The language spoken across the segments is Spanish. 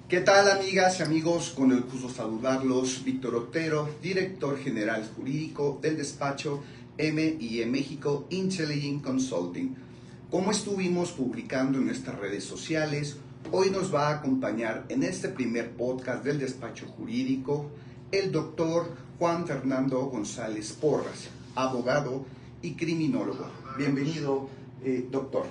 ¿Qué tal, amigas y amigos? Con el gusto de saludarlos, Víctor Otero, director general jurídico del despacho M&E México Intelligent Consulting. Como estuvimos publicando en nuestras redes sociales, hoy nos va a acompañar en este primer podcast del despacho jurídico el doctor Juan Fernando González Porras, abogado y criminólogo. Bienvenido, doctor.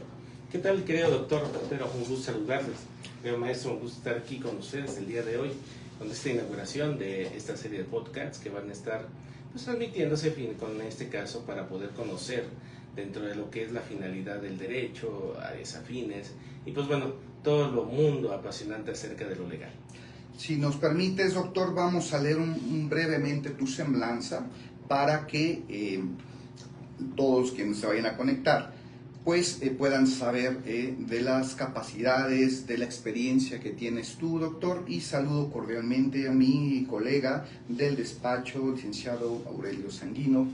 ¿Qué tal, querido doctor Otero? Un gusto saludarles. Querido maestro, un gusto estar aquí con ustedes el día de hoy, con esta inauguración de esta serie de podcasts que van a estar transmitiéndose con este caso para poder conocer dentro de lo que es la finalidad del derecho, áreas afines y todo lo mundo apasionante acerca de lo legal. Si nos permites, doctor, vamos a leer brevemente tu semblanza para que todos quienes se vayan a conectar puedan saber de las capacidades, de la experiencia que tienes tú, doctor, y saludo cordialmente a mi colega del despacho, licenciado Aurelio Sanguino.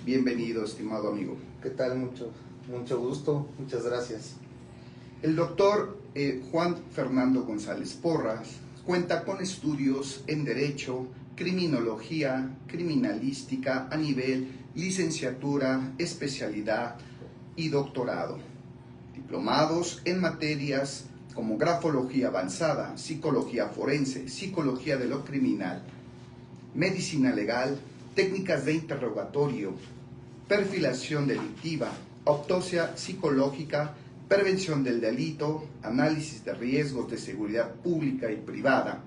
Bienvenido, estimado amigo. ¿Qué tal? Mucho gusto, muchas gracias. El doctor Juan Fernando González Porras cuenta con estudios en Derecho, Criminología, Criminalística a nivel licenciatura, especialidad y doctorado, diplomados en materias como grafología avanzada, psicología forense, psicología de lo criminal, medicina legal, técnicas de interrogatorio, perfilación delictiva, autopsia psicológica, prevención del delito, análisis de riesgos de seguridad pública y privada,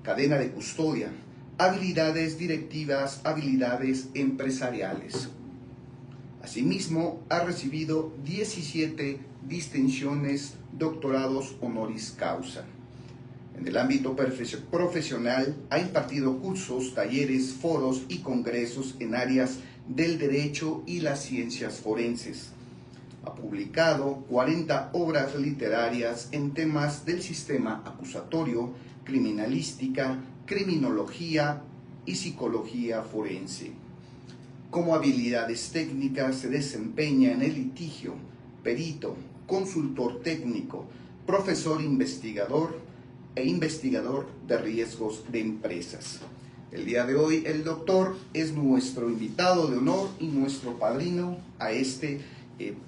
cadena de custodia, habilidades directivas, habilidades empresariales. Asimismo, ha recibido 17 distinciones, doctorados honoris causa. En el ámbito profesional, ha impartido cursos, talleres, foros y congresos en áreas del derecho y las ciencias forenses. Ha publicado 40 obras literarias en temas del sistema acusatorio, criminalística, criminología y psicología forense. Como habilidades técnicas se desempeña en el litigio, perito, consultor técnico, profesor investigador e investigador de riesgos de empresas. El día de hoy el doctor es nuestro invitado de honor y nuestro padrino a este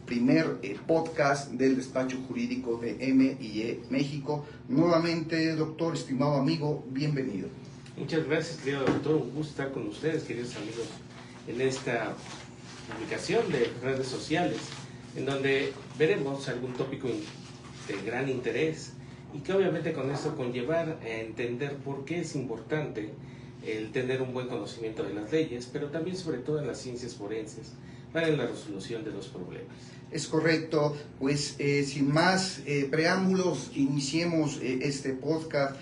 primer podcast del despacho jurídico de M&E México. Nuevamente, doctor, estimado amigo, bienvenido. Muchas gracias, querido doctor. Un gusto estar con ustedes, queridos amigos, en esta publicación de redes sociales, en donde veremos algún tópico de gran interés y que obviamente con esto conllevar a entender por qué es importante el tener un buen conocimiento de las leyes, pero también sobre todo en las ciencias forenses, para la resolución de los problemas. Es correcto, pues sin más preámbulos, iniciemos este podcast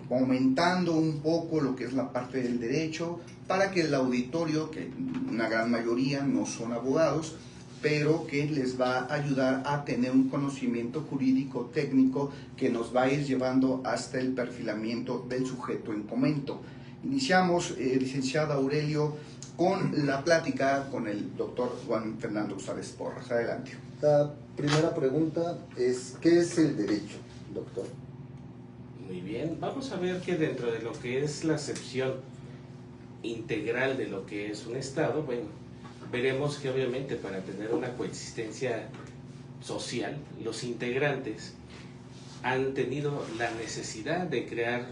comentando un poco lo que es la parte del derecho, para que el auditorio, que una gran mayoría no son abogados, pero que les va a ayudar a tener un conocimiento jurídico técnico que nos va a ir llevando hasta el perfilamiento del sujeto en comento. Iniciamos, licenciado Aurelio, con la plática con el doctor Juan Fernando González Porras. Adelante. La primera pregunta es, ¿qué es el derecho, doctor? Muy bien, vamos a ver que dentro de lo que es la acepción integral de lo que es un Estado, veremos que obviamente para tener una coexistencia social, los integrantes han tenido la necesidad de crear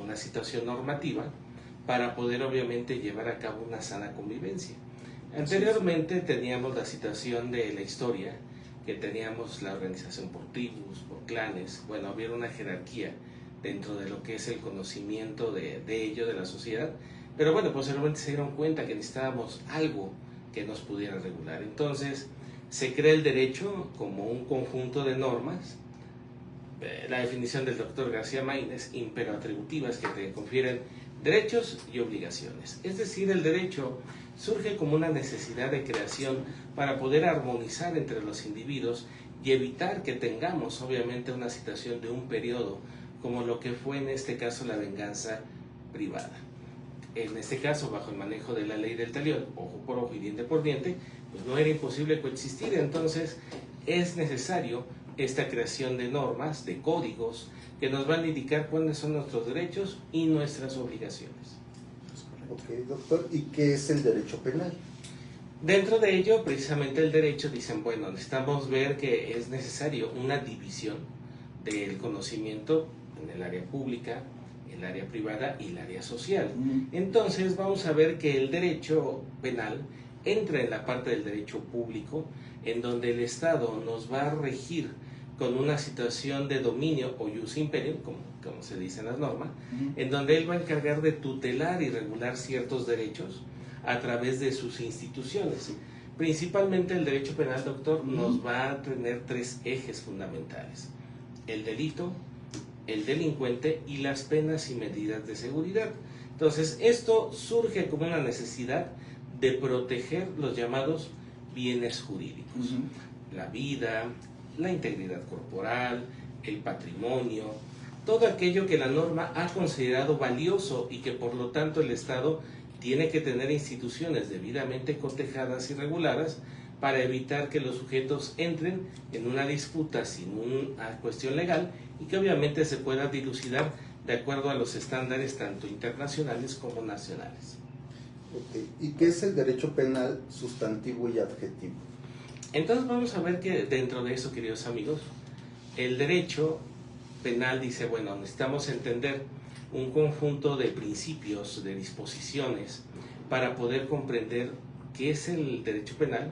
una situación normativa para poder obviamente llevar a cabo una sana convivencia. Anteriormente teníamos la situación de la historia, que teníamos la organización por tribus, por clanes, había una jerarquía dentro de lo que es el conocimiento de ello, de la sociedad, pero posteriormente se dieron cuenta que necesitábamos algo que nos pudiera regular. Entonces se crea el derecho como un conjunto de normas, la definición del doctor García Maínez, imperoatributivas, que te confieren derechos y obligaciones. Es decir, el derecho surge como una necesidad de creación para poder armonizar entre los individuos y evitar que tengamos obviamente una situación de un periodo como lo que fue en este caso la venganza privada. En este caso, bajo el manejo de la ley del talión, ojo por ojo y diente por diente, no era imposible coexistir. Entonces es necesario esta creación de normas, de códigos, que nos van a indicar cuáles son nuestros derechos y nuestras obligaciones. Ok, doctor, ¿y qué es el derecho penal? Dentro de ello, precisamente el derecho, dicen, bueno, necesitamos ver que es necesario una división del conocimiento en el área pública, el área privada y el área social. Entonces vamos a ver que el derecho penal entra en la parte del derecho público, en donde el Estado nos va a regir con una situación de dominio o ius imperium, como se dice en las normas, en donde él va a encargar de tutelar y regular ciertos derechos a través de sus instituciones. Principalmente el derecho penal, doctor, nos va a tener tres ejes fundamentales: el delito, el delincuente y las penas y medidas de seguridad. Entonces, esto surge como una necesidad de proteger los llamados bienes jurídicos, la vida, la integridad corporal, el patrimonio, todo aquello que la norma ha considerado valioso y que por lo tanto el Estado tiene que tener instituciones debidamente cotejadas y reguladas para evitar que los sujetos entren en una disputa sin una cuestión legal y que obviamente se pueda dilucidar de acuerdo a los estándares tanto internacionales como nacionales. Okay. ¿Y qué es el derecho penal sustantivo y adjetivo? Entonces vamos a ver que dentro de eso, queridos amigos, el derecho penal dice, bueno, necesitamos entender un conjunto de principios, de disposiciones, para poder comprender qué es el derecho penal.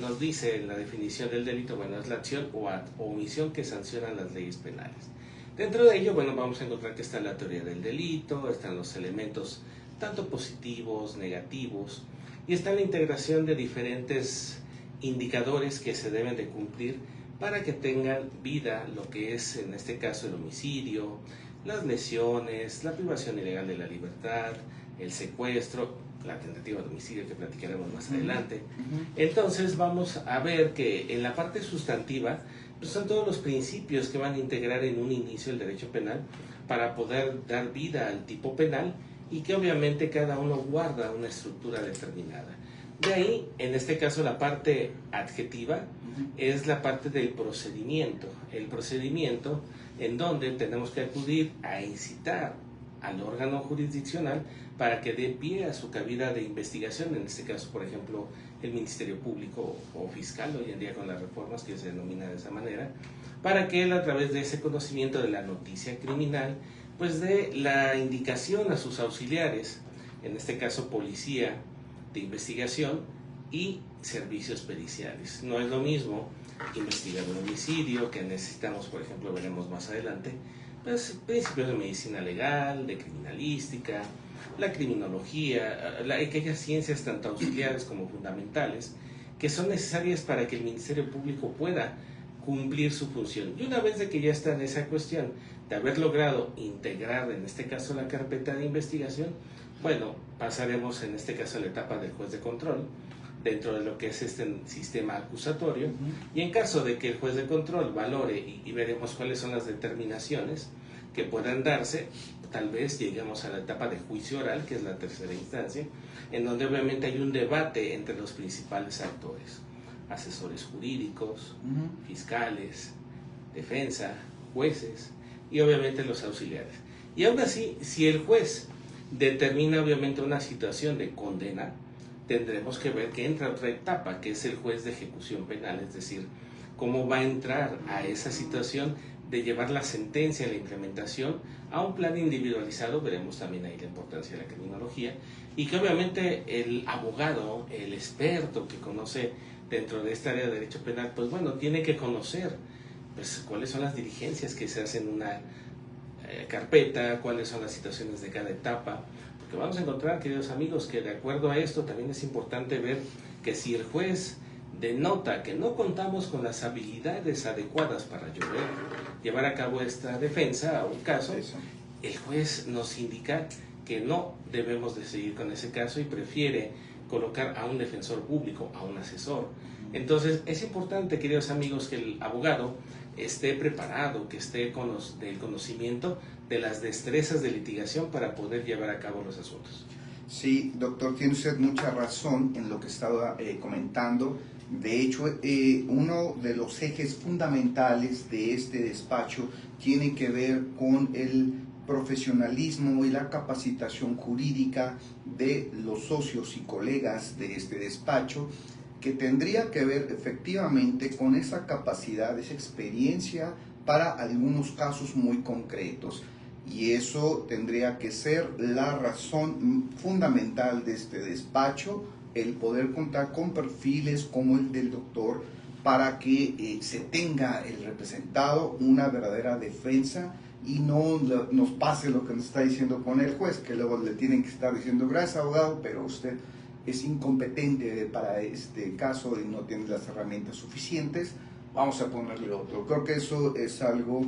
Nos dice en la definición del delito, bueno, es la acción o omisión que sancionan las leyes penales. Dentro de ello, bueno, vamos a encontrar que está la teoría del delito, están los elementos tanto positivos, negativos, y está la integración de diferentes indicadores que se deben de cumplir para que tengan vida lo que es en este caso el homicidio, las lesiones, la privación ilegal de la libertad, el secuestro, la tentativa de homicidio que platicaremos más adelante. Entonces vamos a ver que en la parte sustantiva pues son todos los principios que van a integrar en un inicio el derecho penal para poder dar vida al tipo penal y que obviamente cada uno guarda una estructura determinada. De ahí, en este caso, la parte adjetiva es la parte del procedimiento. El procedimiento en donde tenemos que acudir a incitar al órgano jurisdiccional para que dé pie a su cabida de investigación, en este caso, por ejemplo, el Ministerio Público o Fiscal, hoy en día con las reformas que se denomina de esa manera, para que él, a través de ese conocimiento de la noticia criminal, pues dé la indicación a sus auxiliares, en este caso policía de investigación y servicios periciales. No es lo mismo investigar un homicidio, que necesitamos, por ejemplo, veremos más adelante, pues principios de medicina legal, de criminalística, la criminología, aquellas ciencias tanto auxiliares como fundamentales, que son necesarias para que el Ministerio Público pueda cumplir su función. Y una vez de que ya está en esa cuestión de haber logrado integrar, en este caso, la carpeta de investigación, bueno, pasaremos en este caso a la etapa del juez de control, dentro de lo que es este sistema acusatorio, y en caso de que el juez de control valore y veremos cuáles son las determinaciones que puedan darse, tal vez lleguemos a la etapa de juicio oral, que es la tercera instancia, en donde obviamente hay un debate entre los principales actores, asesores jurídicos, fiscales, defensa, jueces y obviamente los auxiliares. Y aún así, si el juez determina obviamente una situación de condena, tendremos que ver que entra otra etapa, que es el juez de ejecución penal, es decir, cómo va a entrar a esa situación de llevar la sentencia, la implementación a un plan individualizado. Veremos también ahí la importancia de la criminología, y que obviamente el abogado, el experto que conoce dentro de esta área de derecho penal, pues bueno, tiene que conocer pues cuáles son las diligencias que se hacen en una carpeta, cuáles son las situaciones de cada etapa, porque vamos a encontrar, queridos amigos, que de acuerdo a esto también es importante ver que si el juez denota que no contamos con las habilidades adecuadas para llevar a cabo esta defensa o un caso, el juez nos indica que no debemos de seguir con ese caso y prefiere colocar a un defensor público, a un asesor. Entonces es importante, queridos amigos, que el abogado esté preparado, que esté con del conocimiento de las destrezas de litigación para poder llevar a cabo los asuntos. Sí, doctor, tiene usted mucha razón en lo que estaba comentando. De hecho, uno de los ejes fundamentales de este despacho tiene que ver con el profesionalismo y la capacitación jurídica de los socios y colegas de este despacho, que tendría que ver efectivamente con esa capacidad, esa experiencia para algunos casos muy concretos. Y eso tendría que ser la razón fundamental de este despacho, el poder contar con perfiles como el del doctor para que se tenga el representado una verdadera defensa y no nos pase lo que nos está diciendo con el juez, que luego le tienen que estar diciendo gracias abogado, pero usted es incompetente para este caso y no tiene las herramientas suficientes, vamos a ponerle otro. Creo que eso es algo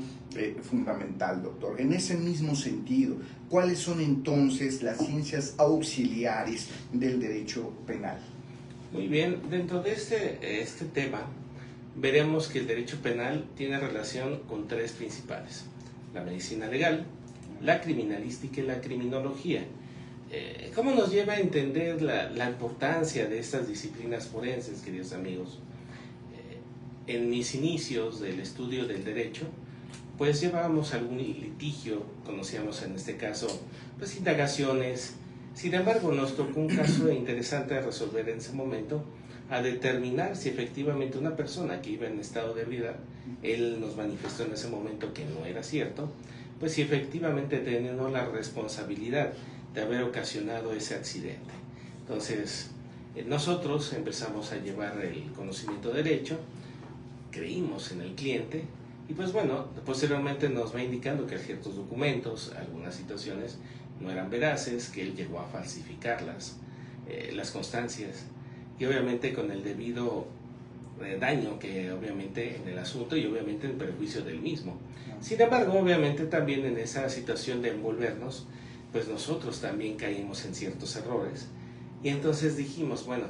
fundamental, doctor. En ese mismo sentido, ¿cuáles son entonces las ciencias auxiliares del derecho penal? Muy bien, dentro de este tema veremos que el derecho penal tiene relación con tres principales: la medicina legal, la criminalística y la criminología. ¿Cómo nos lleva a entender la importancia de estas disciplinas forenses, queridos amigos? En mis inicios del estudio del derecho, pues llevábamos algún litigio, conocíamos en este caso, pues indagaciones. Sin embargo, nos tocó un caso interesante a resolver en ese momento, a determinar si efectivamente una persona que iba en estado de ebriedad, él nos manifestó en ese momento que no era cierto, pues si efectivamente tenía la responsabilidad de haber ocasionado ese accidente. Entonces, nosotros empezamos a llevar el conocimiento de derecho, creímos en el cliente y pues bueno, posteriormente nos va indicando que ciertos documentos, algunas situaciones no eran veraces, que él llegó a falsificarlas, las constancias, y obviamente con el debido daño que obviamente en el asunto y obviamente en perjuicio del mismo. Sin embargo, obviamente también en esa situación de envolvernos, pues nosotros también caímos en ciertos errores y entonces dijimos, bueno,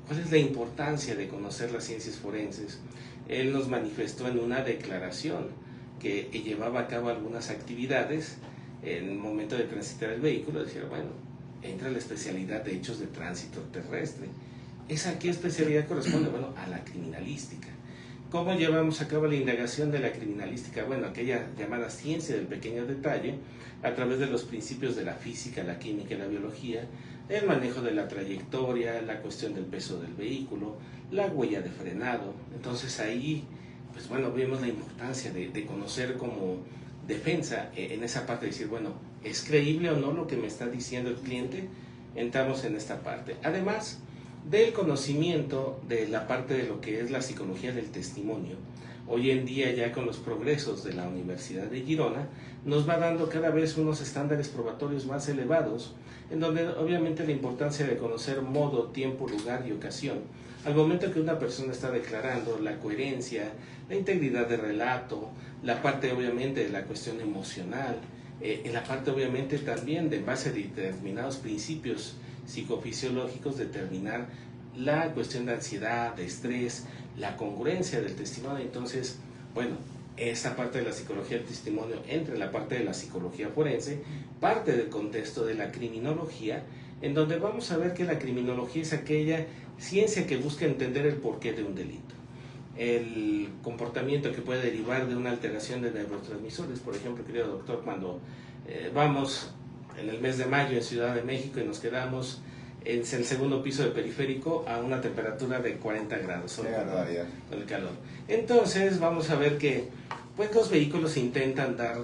¿cuál es la importancia de conocer las ciencias forenses? Él nos manifestó en una declaración que llevaba a cabo algunas actividades en el momento de transitar el vehículo, decía, bueno, entra la especialidad de hechos de tránsito terrestre. ¿Esa qué especialidad corresponde? Bueno, a la criminalística. ¿Cómo llevamos a cabo la indagación de la criminalística? Bueno, aquella llamada ciencia del pequeño detalle, a través de los principios de la física, la química y la biología, el manejo de la trayectoria, la cuestión del peso del vehículo, la huella de frenado. Entonces ahí, pues bueno, vemos la importancia de conocer como defensa en esa parte, de decir, bueno, ¿es creíble o no lo que me está diciendo el cliente? Entramos en esta parte. Además del conocimiento de la parte de lo que es la psicología del testimonio, hoy en día ya con los progresos de la Universidad de Girona, nos va dando cada vez unos estándares probatorios más elevados, en donde obviamente la importancia de conocer modo, tiempo, lugar y ocasión, al momento que una persona está declarando, la coherencia, la integridad de relato, la parte obviamente de la cuestión emocional, en la parte obviamente también de base de determinados principios psicofisiológicos, determinar la cuestión de ansiedad, de estrés, la congruencia del testimonio. Entonces, bueno, esa parte de la psicología del testimonio entra en la parte de la psicología forense, parte del contexto de la criminología, en donde vamos a ver que la criminología es aquella ciencia que busca entender el porqué de un delito, el comportamiento que puede derivar de una alteración de neurotransmisores. Por ejemplo, querido doctor, cuando vamos en el mes de mayo en Ciudad de México y nos quedamos en el segundo piso de Periférico a una temperatura de 40 grados con el calor. Entonces vamos a ver que pues los vehículos intentan dar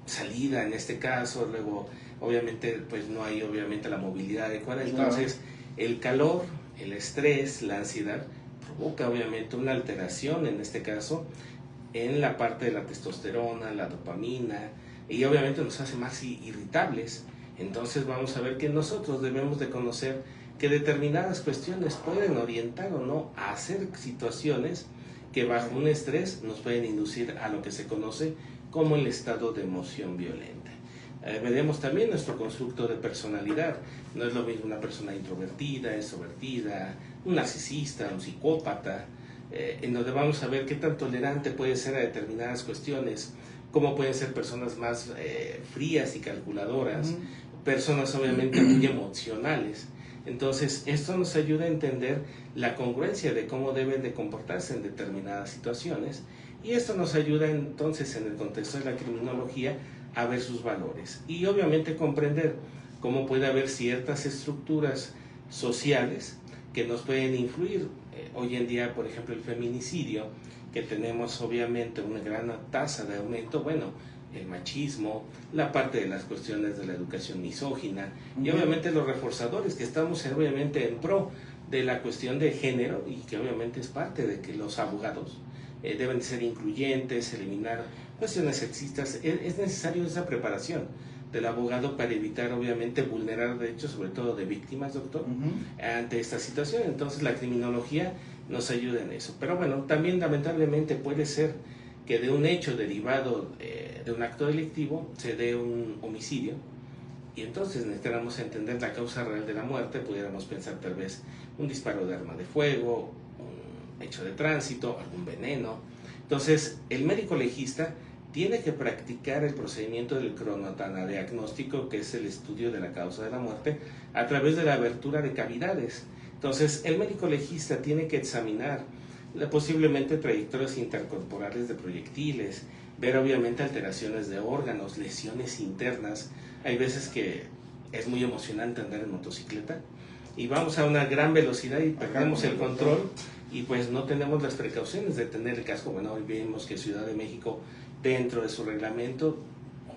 salida en este caso, luego obviamente pues no hay obviamente la movilidad adecuada, entonces el calor, el estrés, la ansiedad provoca obviamente una alteración en este caso en la parte de la testosterona, la dopamina, y obviamente nos hace más irritables. Entonces vamos a ver que nosotros debemos de conocer que determinadas cuestiones pueden orientar o no a hacer situaciones que bajo un estrés nos pueden inducir a lo que se conoce como el estado de emoción violenta. Veremos también nuestro constructo de personalidad. No es lo mismo una persona introvertida, extrovertida, un narcisista, un psicópata, en donde vamos a ver qué tan tolerante puede ser a determinadas cuestiones, cómo pueden ser personas más frías y calculadoras, personas obviamente muy emocionales. Entonces, esto nos ayuda a entender la congruencia de cómo deben de comportarse en determinadas situaciones, y esto nos ayuda entonces en el contexto de la criminología a ver sus valores y obviamente comprender cómo puede haber ciertas estructuras sociales que nos pueden influir. Hoy en día, por ejemplo, el feminicidio, que tenemos obviamente una gran tasa de aumento, bueno, el machismo, la parte de las cuestiones de la educación misógina y obviamente los reforzadores que estamos obviamente en pro de la cuestión de género, y que obviamente es parte de que los abogados deben ser incluyentes, eliminar cuestiones sexistas. Es necesario esa preparación del abogado para evitar obviamente vulnerar derechos, sobre todo de víctimas, doctor, ante esta situación. Entonces la criminología nos ayuda en eso. Pero bueno, también lamentablemente puede ser que de un hecho derivado de un acto delictivo se dé un homicidio, y entonces necesitamos entender la causa real de la muerte. Pudiéramos pensar tal vez un disparo de arma de fuego, un hecho de tránsito, algún veneno. Entonces el médico legista tiene que practicar el procedimiento del cronotana-diagnóstico, que es el estudio de la causa de la muerte a través de la abertura de cavidades. Entonces el médico legista tiene que examinar posiblemente trayectorias intercorporales de proyectiles, ver obviamente alteraciones de órganos, lesiones internas. Hay veces que es muy emocionante andar en motocicleta y vamos a una gran velocidad y perdemos el control, y pues no tenemos las precauciones de tener el casco. Bueno, hoy vemos que Ciudad de México, dentro de su reglamento,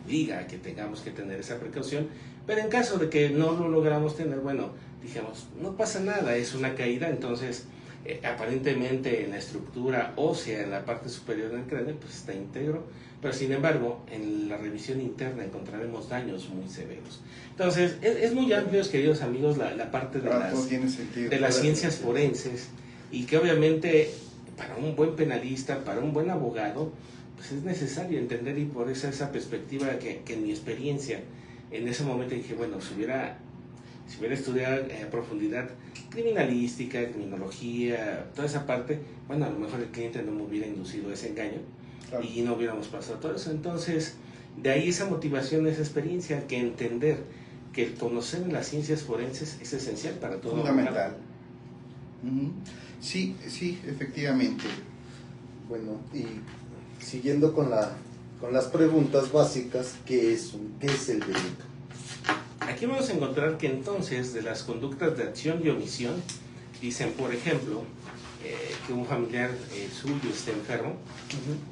obliga a que tengamos que tener esa precaución, pero en caso de que no lo logramos tener, bueno, dijimos, no pasa nada, es una caída. Entonces aparentemente en la estructura ósea, en la parte superior del cráneo, pues está íntegro, pero sin embargo en la revisión interna encontraremos daños muy severos. Entonces es muy amplio, queridos amigos, la parte de las ciencias forenses, y que obviamente para un buen penalista, para un buen abogado, pues es necesario entender, y por eso esa perspectiva que en mi experiencia en ese momento dije, bueno, si hubiera estudiado a profundidad criminalística, criminología, toda esa parte, bueno, a lo mejor el cliente no me hubiera inducido a ese engaño, claro, y no hubiéramos pasado todo eso. Entonces, de ahí esa motivación, esa experiencia, que entender que el conocer las ciencias forenses es esencial para todo. Fundamental. Sí, efectivamente. Bueno, y siguiendo con las preguntas básicas, ¿qué es el delito? Aquí vamos a encontrar que entonces de las conductas de acción y omisión, dicen, por ejemplo, que un familiar suyo esté enfermo,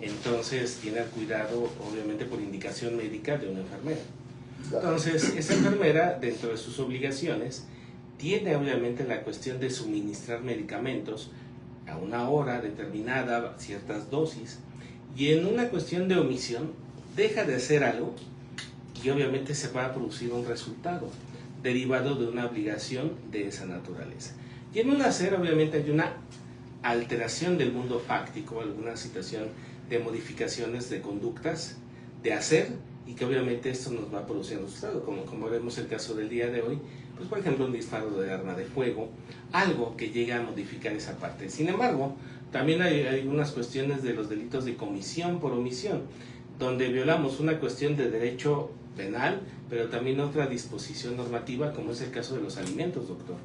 entonces tiene el cuidado, obviamente por indicación médica, de una enfermera. Entonces esa enfermera, dentro de sus obligaciones, tiene obviamente la cuestión de suministrar medicamentos a una hora determinada, ciertas dosis, y en una cuestión de omisión deja de hacer algo, y obviamente se va a producir un resultado derivado de una obligación de esa naturaleza. Y en un hacer, obviamente, hay una alteración del mundo fáctico, alguna situación de modificaciones de conductas de hacer, y que obviamente esto nos va a producir un resultado, como vemos el caso del día de hoy, pues por ejemplo un disparo de arma de fuego, algo que llega a modificar esa parte. Sin embargo, también hay algunas cuestiones de los delitos de comisión por omisión, donde violamos una cuestión de derecho penal, pero también otra disposición normativa, como es el caso de los alimentos, doctor.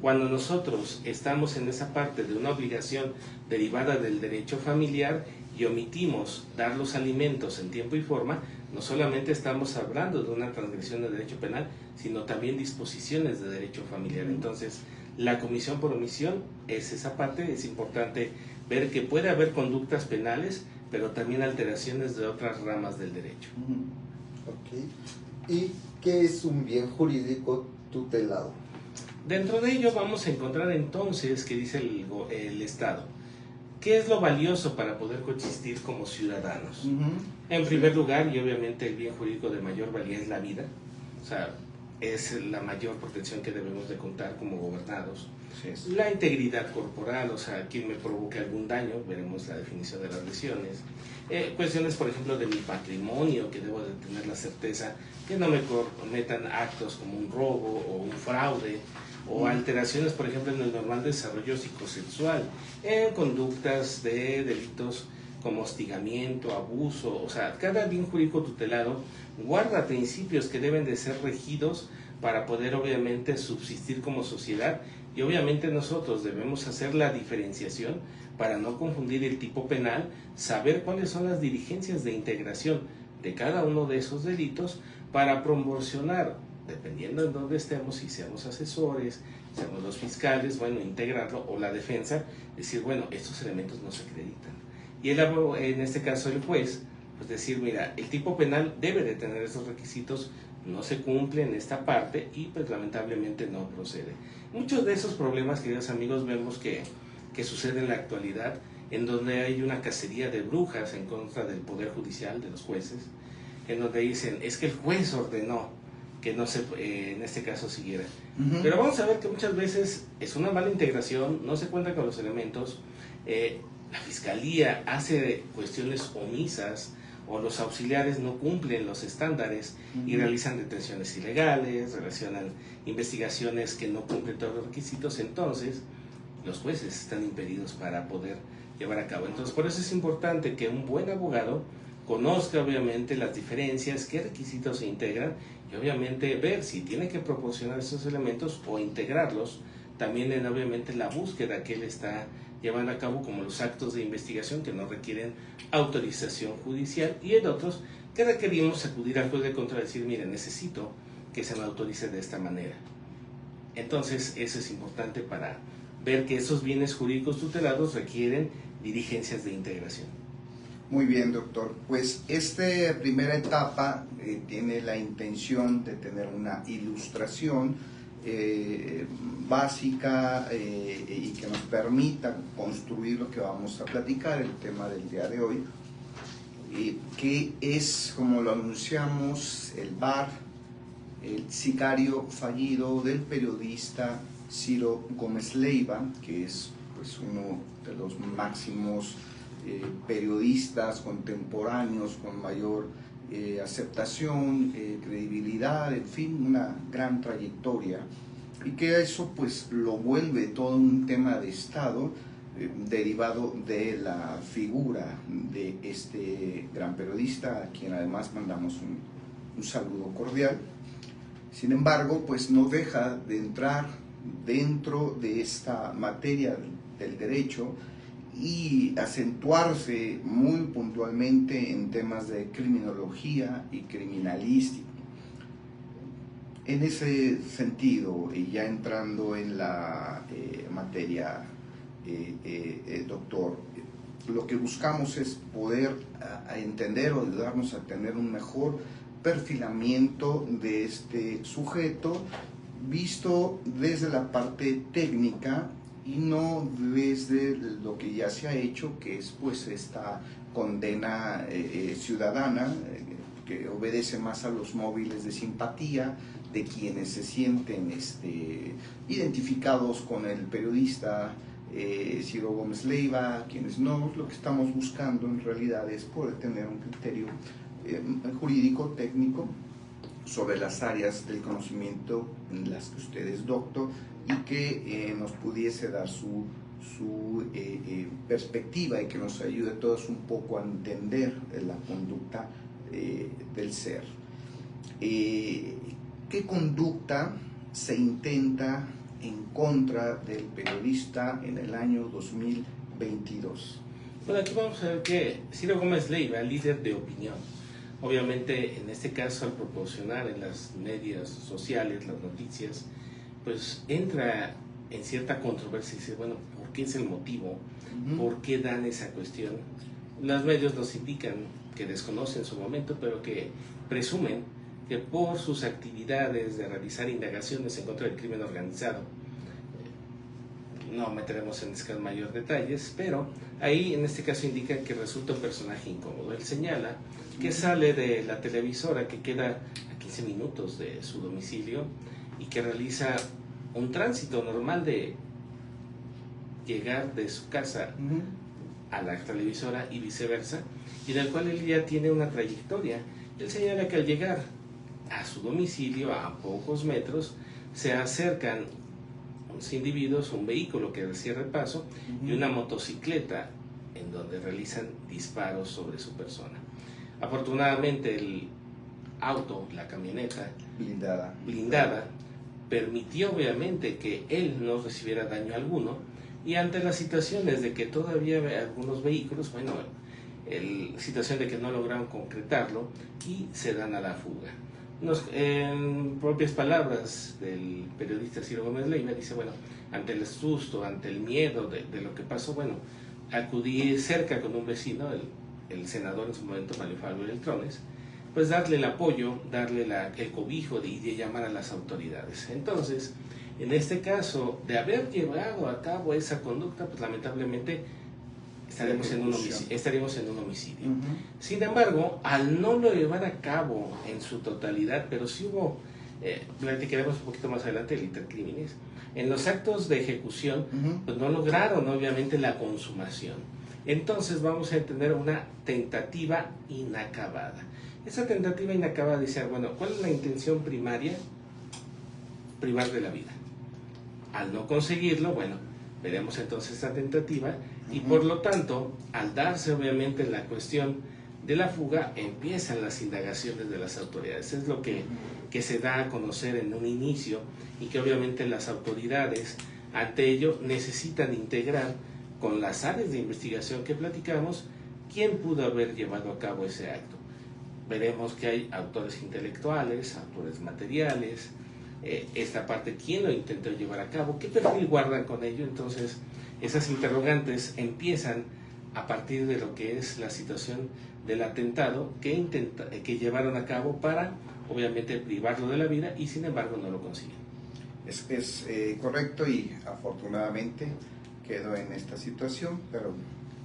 Cuando nosotros estamos en esa parte de una obligación derivada del derecho familiar y omitimos dar los alimentos en tiempo y forma, no solamente estamos hablando de una transgresión de derecho penal, sino también disposiciones de derecho familiar. Entonces, la comisión por omisión es esa parte. Es importante ver que puede haber conductas penales, pero también alteraciones de otras ramas del derecho. Ok. ¿Y qué es un bien jurídico tutelado? Dentro de ello vamos a encontrar entonces que dice el Estado, ¿qué es lo valioso para poder coexistir como ciudadanos? En primer lugar, y obviamente el bien jurídico de mayor valía, es la vida. O sea, es la mayor protección que debemos de contar como gobernados. Sí. La integridad corporal, o sea, quien me provoque algún daño, veremos la definición de las lesiones. Cuestiones, por ejemplo, de mi patrimonio, que debo de tener la certeza que no me cometan actos como un robo o un fraude, o alteraciones, por ejemplo, en el normal desarrollo psicosexual, en conductas de delitos como hostigamiento, abuso. O sea, cada bien jurídico tutelado guarda principios que deben de ser regidos para poder obviamente subsistir como sociedad, y obviamente nosotros debemos hacer la diferenciación para no confundir el tipo penal, saber cuáles son las diligencias de integración de cada uno de esos delitos para promocionar, dependiendo en dónde estemos, si seamos asesores, seamos los fiscales, bueno, integrarlo, o la defensa, decir, bueno, estos elementos no se acreditan. Y el abogado, en este caso el juez, pues decir, mira, el tipo penal debe de tener esos requisitos, no se cumple en esta parte y pues lamentablemente no procede. Muchos de esos problemas, queridos amigos, vemos que sucede en la actualidad, en donde hay una cacería de brujas en contra del Poder Judicial, de los jueces, en donde dicen, es que el juez ordenó que no se, en este caso, siguiera. Pero vamos a ver que muchas veces es una mala integración, no se cuenta con los elementos, la fiscalía hace cuestiones omisas, o los auxiliares no cumplen los estándares y realizan detenciones ilegales, relacionan investigaciones que no cumplen todos los requisitos. Entonces los jueces están impedidos para poder llevar a cabo. Entonces, por eso es importante que un buen abogado conozca obviamente las diferencias, qué requisitos se integran, y obviamente ver si tiene que proporcionar esos elementos o integrarlos también en obviamente la búsqueda que él está llevando a cabo, como los actos de investigación que no requieren autorización judicial, y en otros que requerimos acudir al juez de control y decir, mire, necesito que se me autorice de esta manera. Entonces, eso es importante para ver que esos bienes jurídicos tutelados requieren diligencias de integración. Muy bien, doctor. Pues esta primera etapa tiene la intención de tener una ilustración básica y que nos permita construir lo que vamos a platicar, el tema del día de hoy, que es, como lo anunciamos, el VAR, el sicario fallido del periodista Ciro Gómez Leiva, que es pues uno de los máximos periodistas contemporáneos con mayor aceptación, credibilidad, en fin, una gran trayectoria, y que eso pues lo vuelve todo un tema de Estado derivado de la figura de este gran periodista, a quien además mandamos un saludo cordial. Sin embargo, pues no deja de entrar dentro de esta materia del derecho y acentuarse muy puntualmente en temas de criminología y criminalística. En ese sentido, y ya entrando en la materia, doctor, lo que buscamos es poder entender o ayudarnos a tener un mejor perfilamiento de este sujeto, visto desde la parte técnica y no desde lo que ya se ha hecho, que es pues esta condena ciudadana, que obedece más a los móviles de simpatía de quienes se sienten identificados con el periodista Ciro Gómez Leiva, quienes no. Lo que estamos buscando en realidad es poder tener un criterio jurídico, técnico, sobre las áreas del conocimiento en las que usted es doctor, y que nos pudiese dar su perspectiva y que nos ayude a todos un poco a entender la conducta del ser. ¿Qué conducta se intenta en contra del periodista en el año 2022? Bueno, aquí vamos a ver que Ciro Gómez Leiva, líder de opinión, obviamente en este caso al proporcionar en las medios sociales las noticias, pues entra en cierta controversia y dice, bueno, ¿por qué es el motivo? ¿Por qué dan esa cuestión? Los medios nos indican que desconocen su momento, pero que presumen que por sus actividades de realizar indagaciones en contra del crimen organizado, no meteremos en mayor detalles, pero ahí en este caso indica que resulta un personaje incómodo. Él señala que sale de la televisora, que queda a 15 minutos de su domicilio, y que realiza un tránsito normal de llegar de su casa a la televisora y viceversa, y del cual él ya tiene una trayectoria. Él señala que al llegar a su domicilio, a pocos metros, se acercan unos individuos, un vehículo que le cierra el paso, y una motocicleta en donde realizan disparos sobre su persona. Afortunadamente el auto, la camioneta blindada, permitió obviamente que él no recibiera daño alguno, y ante las situaciones de que todavía algunos vehículos, bueno, situación de que no lograron concretarlo y se dan a la fuga. En propias palabras del periodista Ciro Gómez Leiva, dice, bueno, ante el susto, ante el miedo de lo que pasó, bueno, acudí cerca con un vecino, el senador en su momento, Mario Fabio Beltrones, pues darle el apoyo, darle el cobijo y de llamar a las autoridades. Entonces, en este caso, de haber llevado a cabo esa conducta, pues lamentablemente estaríamos en un homicidio. Sin embargo, al no lo llevar a cabo en su totalidad, pero sí hubo, platicaremos un poquito más adelante del intercrímenes, en los actos de ejecución, pues no lograron obviamente la consumación. Entonces vamos a tener una tentativa inacabada. Esa tentativa inacabada dice, bueno, ¿cuál es la intención primaria? Privar de la vida. Al no conseguirlo, bueno, veremos entonces esta tentativa y por lo tanto, al darse obviamente la cuestión de la fuga, empiezan las indagaciones de las autoridades. Es lo que se da a conocer en un inicio y que obviamente las autoridades ante ello necesitan integrar con las áreas de investigación que platicamos quién pudo haber llevado a cabo ese acto. Veremos que hay autores intelectuales, autores materiales, esta parte, quién lo intentó llevar a cabo, qué perfil guardan con ello. Entonces esas interrogantes empiezan a partir de lo que es la situación del atentado que llevaron a cabo para obviamente privarlo de la vida y sin embargo no lo consiguen. Es correcto, y afortunadamente quedó en esta situación, pero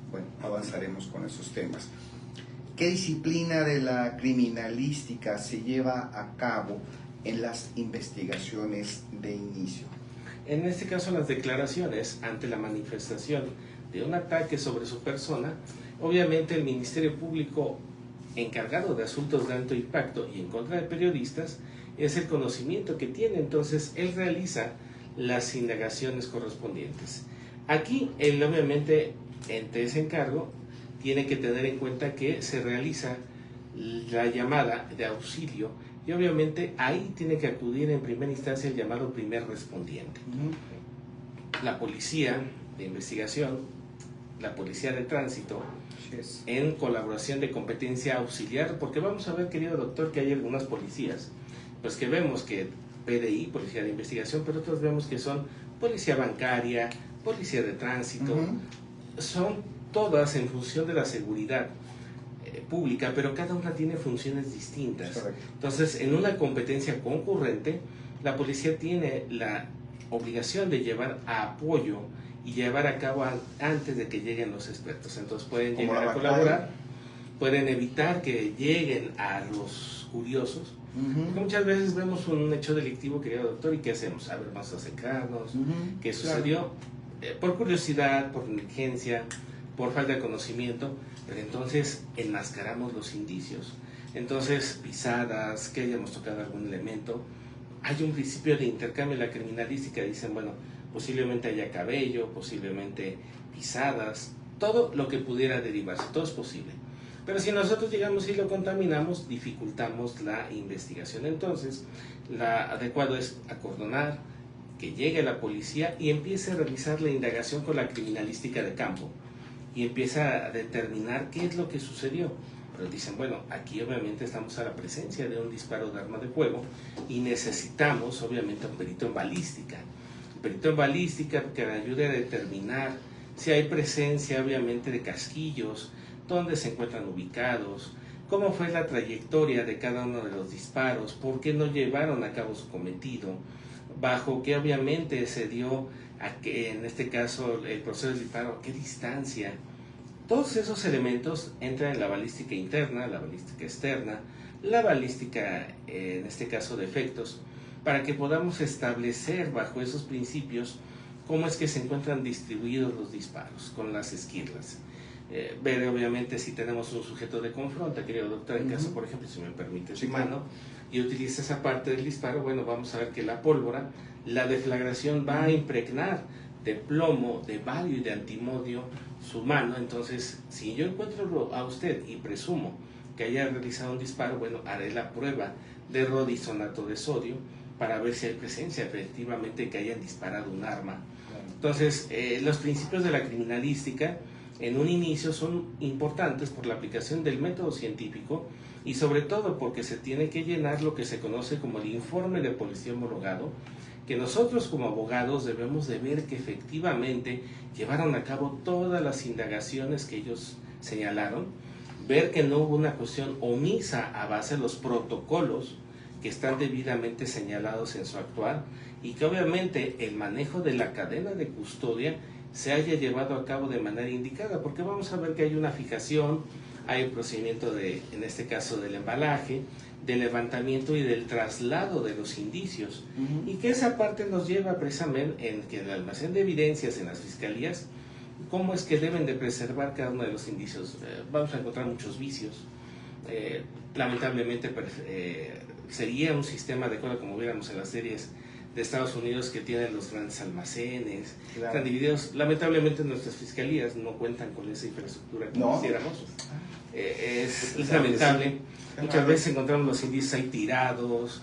bueno, avanzaremos con esos temas. ¿Qué disciplina de la criminalística se lleva a cabo en las investigaciones de inicio? En este caso, las declaraciones ante la manifestación de un ataque sobre su persona, obviamente el Ministerio Público encargado de asuntos de alto impacto y en contra de periodistas es el conocimiento que tiene, entonces él realiza las indagaciones correspondientes. Aquí, él obviamente, ante ese encargo, tiene que tener en cuenta que se realiza la llamada de auxilio y obviamente ahí tiene que acudir en primera instancia el llamado primer respondiente. La policía de investigación, la policía de tránsito, en colaboración de competencia auxiliar, porque vamos a ver, querido doctor, que hay algunas policías, pues que vemos que PDI, policía de investigación, pero otros vemos que son policía bancaria, policía de tránsito, son todas en función de la seguridad pública, pero cada una tiene funciones distintas. Correcto. Entonces, en una competencia concurrente, la policía tiene la obligación de llevar a apoyo y llevar a cabo antes de que lleguen los expertos. Entonces pueden llegar a colaborar, pueden evitar que lleguen a los curiosos. Porque muchas veces vemos un hecho delictivo, querido doctor, ¿y qué hacemos? A ver, vamos a acercarnos, ¿qué sucedió? Por curiosidad, por negligencia, por falta de conocimiento, pero entonces enmascaramos los indicios. Entonces, pisadas, que hayamos tocado algún elemento. Hay un principio de intercambio en la criminalística, dicen, bueno, posiblemente haya cabello, posiblemente pisadas, todo lo que pudiera derivarse, todo es posible. Pero si nosotros llegamos y lo contaminamos, dificultamos la investigación. Entonces, lo adecuado es acordonar, que llegue la policía y empiece a realizar la indagación con la criminalística de campo y empieza a determinar qué es lo que sucedió. Pero dicen, bueno, aquí obviamente estamos a la presencia de un disparo de arma de fuego y necesitamos obviamente un perito en balística. El perito en balística que ayude a determinar si hay presencia obviamente de casquillos, dónde se encuentran ubicados, cómo fue la trayectoria de cada uno de los disparos, por qué no llevaron a cabo su cometido, bajo qué obviamente se dio, en este caso, el proceso de disparo, a qué distancia. Todos esos elementos entran en la balística interna, la balística externa, la balística, en este caso, de efectos, para que podamos establecer bajo esos principios cómo es que se encuentran distribuidos los disparos con las esquirlas. Ver obviamente si tenemos un sujeto de confronta, querido doctor, en caso, por ejemplo, si me permite su mano, y utiliza esa parte del disparo, bueno, vamos a ver que la pólvora, la deflagración va a impregnar de plomo, de bario y de antimodio su mano. Entonces, si yo encuentro a usted y presumo que haya realizado un disparo, bueno, haré la prueba de rodisonato de sodio para ver si hay presencia efectivamente que hayan disparado un arma. Entonces, los principios de la criminalística en un inicio son importantes por la aplicación del método científico y sobre todo porque se tiene que llenar lo que se conoce como el informe de policía homologado, que nosotros como abogados debemos de ver que efectivamente llevaron a cabo todas las indagaciones que ellos señalaron, ver que no hubo una cuestión omisa a base de los protocolos que están debidamente señalados en su actuar y que obviamente el manejo de la cadena de custodia se haya llevado a cabo de manera indicada, porque vamos a ver que hay una fijación, hay un procedimiento de, en este caso, del embalaje, del levantamiento y del traslado de los indicios, y que esa parte nos lleva precisamente en que el almacén de evidencias en las fiscalías, cómo es que deben de preservar cada uno de los indicios. Vamos a encontrar muchos vicios, lamentablemente sería un sistema adecuado como viéramos en las series de Estados Unidos que tienen los grandes almacenes, claro, están divididos. Lamentablemente nuestras fiscalías no cuentan con esa infraestructura como quisiéramos. Es lamentable. Muchas veces encontramos los indicios ahí tirados,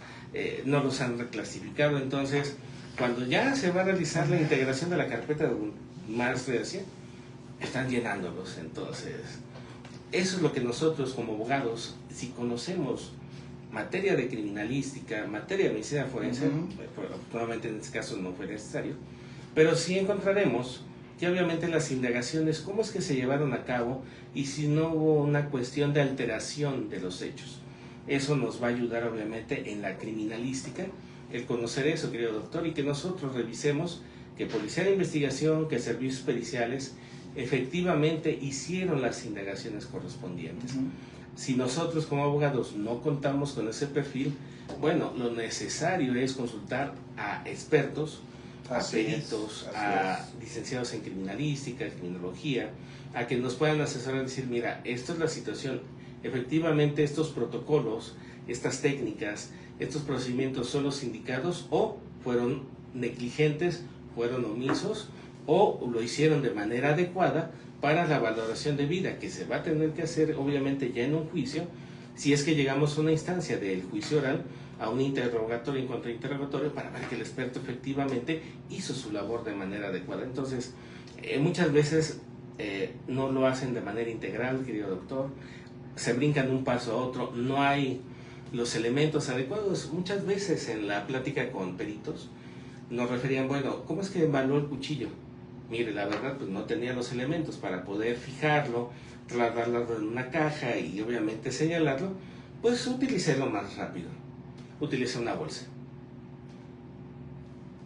no los han reclasificado. Entonces, cuando ya se va a realizar la integración de la carpeta de más redacción, están llenándolos. Entonces, eso es lo que nosotros como abogados, si conocemos materia de criminalística, materia de medicina forense, probablemente en este caso no fue necesario, pero sí encontraremos que obviamente las indagaciones, cómo es que se llevaron a cabo y si no hubo una cuestión de alteración de los hechos. Eso nos va a ayudar obviamente en la criminalística, el conocer eso, querido doctor, y que nosotros revisemos que Policía de Investigación, que servicios periciales efectivamente hicieron las indagaciones correspondientes. Si nosotros como abogados no contamos con ese perfil, bueno, lo necesario es consultar a expertos, a peritos, a licenciados en criminalística, criminología, a que nos puedan asesorar y decir, mira, esto es la situación, efectivamente estos protocolos, estas técnicas, estos procedimientos son los indicados o fueron negligentes, fueron omisos o lo hicieron de manera adecuada para la valoración de vida que se va a tener que hacer obviamente ya en un juicio, si es que llegamos a una instancia del juicio oral, a un interrogatorio y contrainterrogatorio para ver que el experto efectivamente hizo su labor de manera adecuada. Entonces, muchas veces no lo hacen de manera integral, querido doctor, se brincan de un paso a otro, no hay los elementos adecuados. Muchas veces en la plática con peritos nos referían, bueno, ¿cómo es que evaluó el cuchillo? Mire, la verdad, pues no tenía los elementos para poder fijarlo, trasladarlo en una caja y obviamente señalarlo, pues utilicé lo más rápido. Utilicé una bolsa.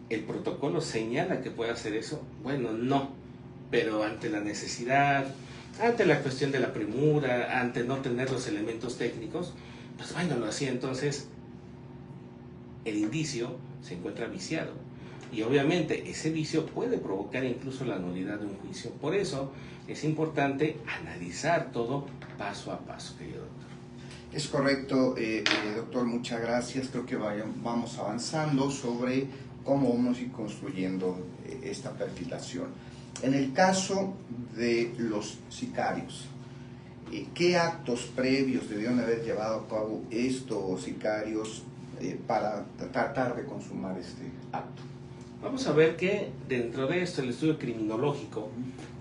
¿El protocolo señala que puede hacer eso? Bueno, no, pero ante la necesidad, ante la cuestión de la premura, ante no tener los elementos técnicos, pues bueno, lo hacía. Entonces, el indicio se encuentra viciado. Y obviamente ese vicio puede provocar incluso la nulidad de un juicio. Por eso es importante analizar todo paso a paso, querido doctor. Es correcto, doctor, muchas gracias. Creo que vamos avanzando sobre cómo vamos a ir construyendo esta perfilación. En el caso de los sicarios, ¿qué actos previos debieron haber llevado a cabo estos sicarios para tratar de consumar este acto? Vamos a ver que dentro de esto el estudio criminológico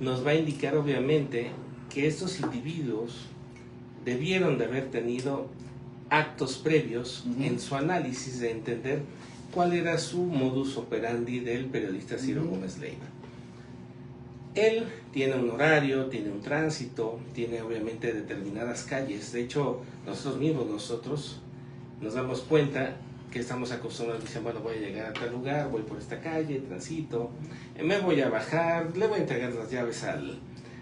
nos va a indicar obviamente que estos individuos debieron de haber tenido actos previos en su análisis de entender cuál era su modus operandi del periodista Ciro Gómez Leiva. Él tiene un horario, tiene un tránsito, tiene obviamente determinadas calles. De hecho, nosotros nos damos cuenta que estamos acostumbrados, dicen, bueno, voy a llegar a tal lugar, voy por esta calle, transito, me voy a bajar, le voy a entregar las llaves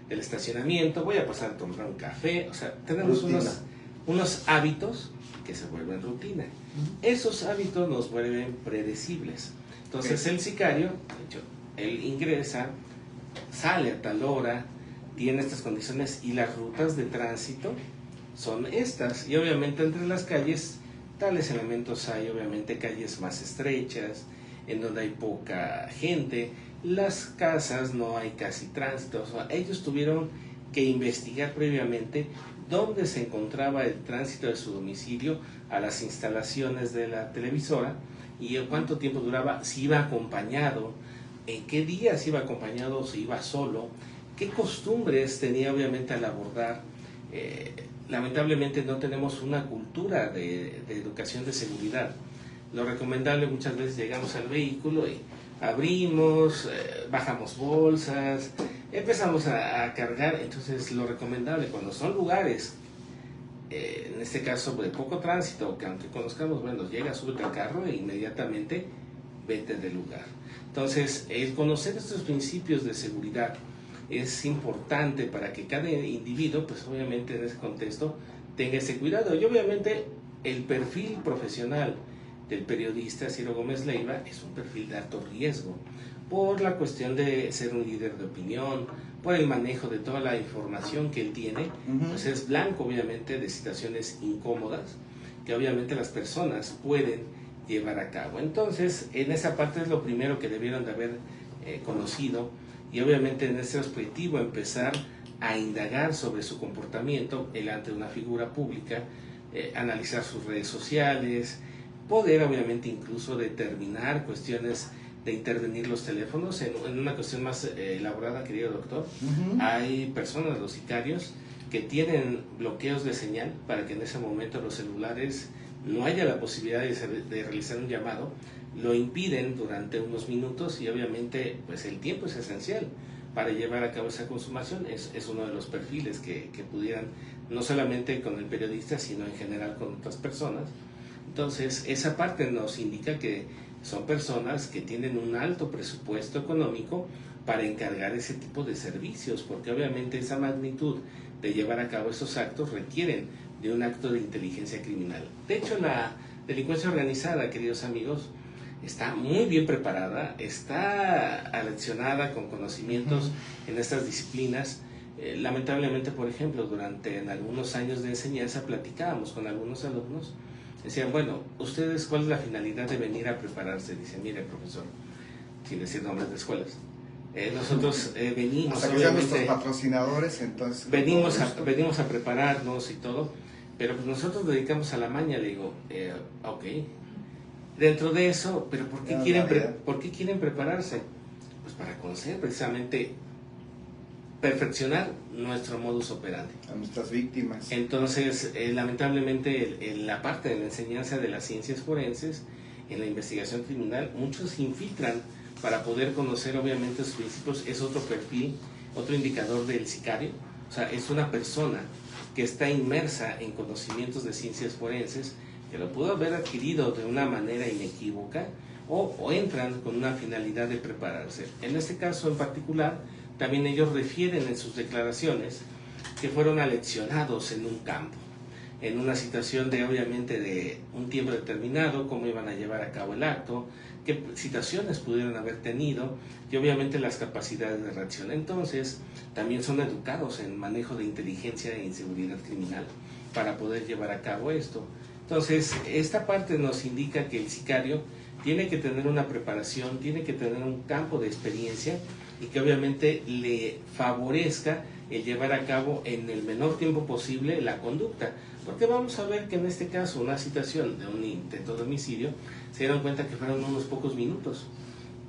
del estacionamiento, voy a pasar a tomar un café. O sea, tenemos unos hábitos que se vuelven rutina. Esos hábitos nos vuelven predecibles. Entonces el sicario, de hecho, él ingresa, sale a tal hora, tiene estas condiciones y las rutas de tránsito son estas. Y obviamente entre las calles, tales elementos hay, obviamente calles más estrechas, en donde hay poca gente, las casas, no hay casi tránsito. O sea, ellos tuvieron que investigar previamente dónde se encontraba el tránsito de su domicilio a las instalaciones de la televisora y en cuánto tiempo duraba, si iba acompañado, en qué días iba acompañado o si iba solo, qué costumbres tenía obviamente al abordar. Lamentablemente no tenemos una cultura de educación de seguridad. Lo recomendable, muchas veces llegamos al vehículo y abrimos, bajamos bolsas, empezamos a cargar. Entonces lo recomendable cuando son lugares, en este caso de poco tránsito, que aunque conozcamos, bueno, llega, súbete al carro e inmediatamente vete del lugar. Entonces el conocer estos principios de seguridad es importante para que cada individuo, pues obviamente en ese contexto, tenga ese cuidado. Y obviamente el perfil profesional del periodista Ciro Gómez Leiva es un perfil de alto riesgo por la cuestión de ser un líder de opinión, por el manejo de toda la información que él tiene. Pues es blanco obviamente de situaciones incómodas que obviamente las personas pueden llevar a cabo. Entonces en esa parte es lo primero que debieron de haber conocido, y obviamente en ese objetivo empezar a indagar sobre su comportamiento delante de una figura pública, analizar sus redes sociales, poder obviamente incluso determinar cuestiones de intervenir los teléfonos en una cuestión más elaborada, querido doctor. Hay personas, los sicarios, que tienen bloqueos de señal para que en ese momento los celulares no haya la posibilidad de realizar un llamado, lo impiden durante unos minutos y obviamente pues el tiempo es esencial para llevar a cabo esa consumación. Es uno de los perfiles que pudieran, no solamente con el periodista, sino en general con otras personas. Entonces esa parte nos indica que son personas que tienen un alto presupuesto económico para encargar ese tipo de servicios, porque obviamente esa magnitud de llevar a cabo esos actos requieren de un acto de inteligencia criminal. De hecho, la delincuencia organizada, queridos amigos, está muy bien preparada, está aleccionada con conocimientos en estas disciplinas. Lamentablemente, por ejemplo, durante algunos años de enseñanza platicábamos con algunos alumnos. Decían, bueno, ¿ustedes cuál es la finalidad de venir a prepararse? Dice, mire, profesor, sin decir nombres de escuelas, nosotros venimos, hasta que sean nuestros patrocinadores, entonces venimos a prepararnos y todo, pero pues nosotros dedicamos a la maña. Le digo, ok, dentro de eso, pero ¿por qué quieren prepararse? Pues para conocer precisamente, perfeccionar nuestro modus operandi. A nuestras víctimas. Entonces, lamentablemente, en la parte de la enseñanza de las ciencias forenses, en la investigación criminal, muchos se infiltran para poder conocer obviamente sus principios. Es otro perfil, otro indicador del sicario. O sea, es una persona que está inmersa en conocimientos de ciencias forenses, que lo pudo haber adquirido de una manera inequívoca, o entran con una finalidad de prepararse. En este caso en particular, también ellos refieren en sus declaraciones que fueron aleccionados en un campo, en una situación de obviamente de un tiempo determinado, cómo iban a llevar a cabo el acto, qué situaciones pudieron haber tenido y obviamente las capacidades de reacción. Entonces también son educados en manejo de inteligencia e inseguridad criminal para poder llevar a cabo esto. Entonces esta parte nos indica que el sicario tiene que tener una preparación, tiene que tener un campo de experiencia y que obviamente le favorezca el llevar a cabo en el menor tiempo posible la conducta, porque vamos a ver que en este caso una situación de un intento de homicidio se dieron cuenta que fueron unos pocos minutos,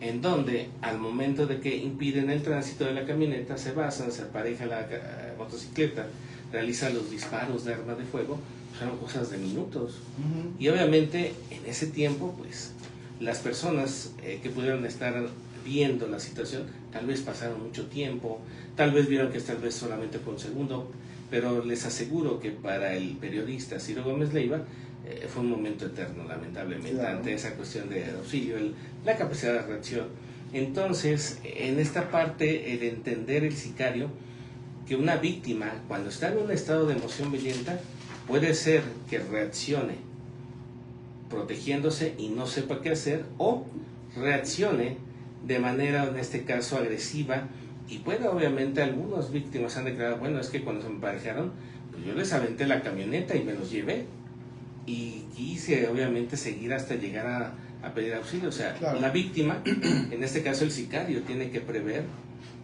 en donde al momento de que impiden el tránsito de la camioneta se basan, se apareja la motocicleta, realizan los disparos de arma de fuego, fueron cosas de minutos. Y obviamente en ese tiempo pues las personas que pudieron estar viendo la situación, tal vez pasaron mucho tiempo, tal vez vieron que tal vez solamente fue un segundo, pero les aseguro que para el periodista Ciro Gómez Leiva fue un momento eterno, lamentablemente, claro, ante esa cuestión de auxilio, la capacidad de reacción. Entonces, en esta parte, el entender el sicario, que una víctima, cuando está en un estado de emoción violenta, puede ser que reaccione protegiéndose y no sepa qué hacer, o reaccione de manera, en este caso, agresiva. Y bueno, obviamente algunas víctimas han declarado, bueno, es que cuando se me emparejaron, pues yo les aventé la camioneta y me los llevé. Y quise obviamente seguir hasta llegar a pedir auxilio. O sea, Claro. la víctima, en este caso el sicario, tiene que prever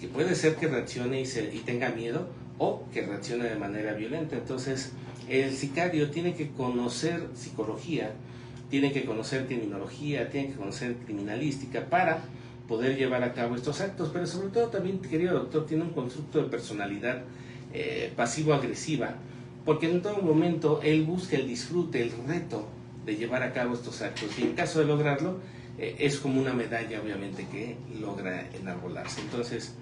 que puede ser que reaccione y tenga miedo o que reaccione de manera violenta. Entonces, el sicario tiene que conocer psicología, tiene que conocer criminología, tiene que conocer criminalística para poder llevar a cabo estos actos, pero sobre todo también, querido doctor, tiene un constructo de personalidad pasivo-agresiva, porque en todo momento él busca el disfrute, el reto de llevar a cabo estos actos, y en caso de lograrlo, es como una medalla, obviamente, que logra enarbolarse. Entonces,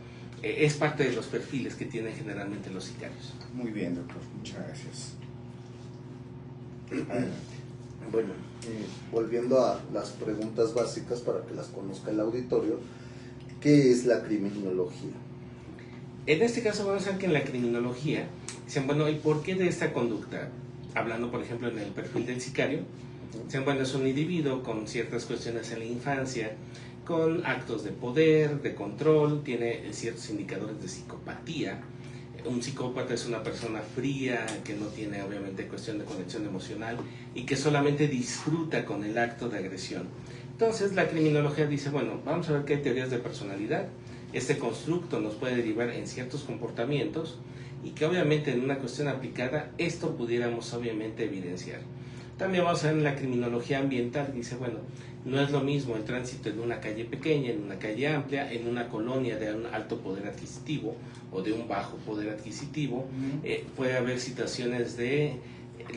es parte de los perfiles que tienen generalmente los sicarios. Muy bien, doctor. Muchas gracias. Adelante. Bueno, volviendo a las preguntas básicas para que las conozca el auditorio, ¿qué es la criminología? En este caso vamos a ver que en la criminología dicen, bueno, ¿y por qué de esta conducta? Hablando, por ejemplo, en el perfil del sicario, dicen, bueno, es un individuo con ciertas cuestiones en la infancia, con actos de poder, de control, tiene ciertos indicadores de psicopatía. Un psicópata es una persona fría, que no tiene obviamente cuestión de conexión emocional y que solamente disfruta con el acto de agresión. Entonces la criminología dice, bueno, vamos a ver qué hay teorías de personalidad. Este constructo nos puede derivar en ciertos comportamientos y que obviamente en una cuestión aplicada esto pudiéramos obviamente evidenciar. También vamos a ver en la criminología ambiental, que dice, bueno, no es lo mismo el tránsito en una calle pequeña, en una calle amplia, en una colonia de un alto poder adquisitivo o de un bajo poder adquisitivo. Puede haber situaciones de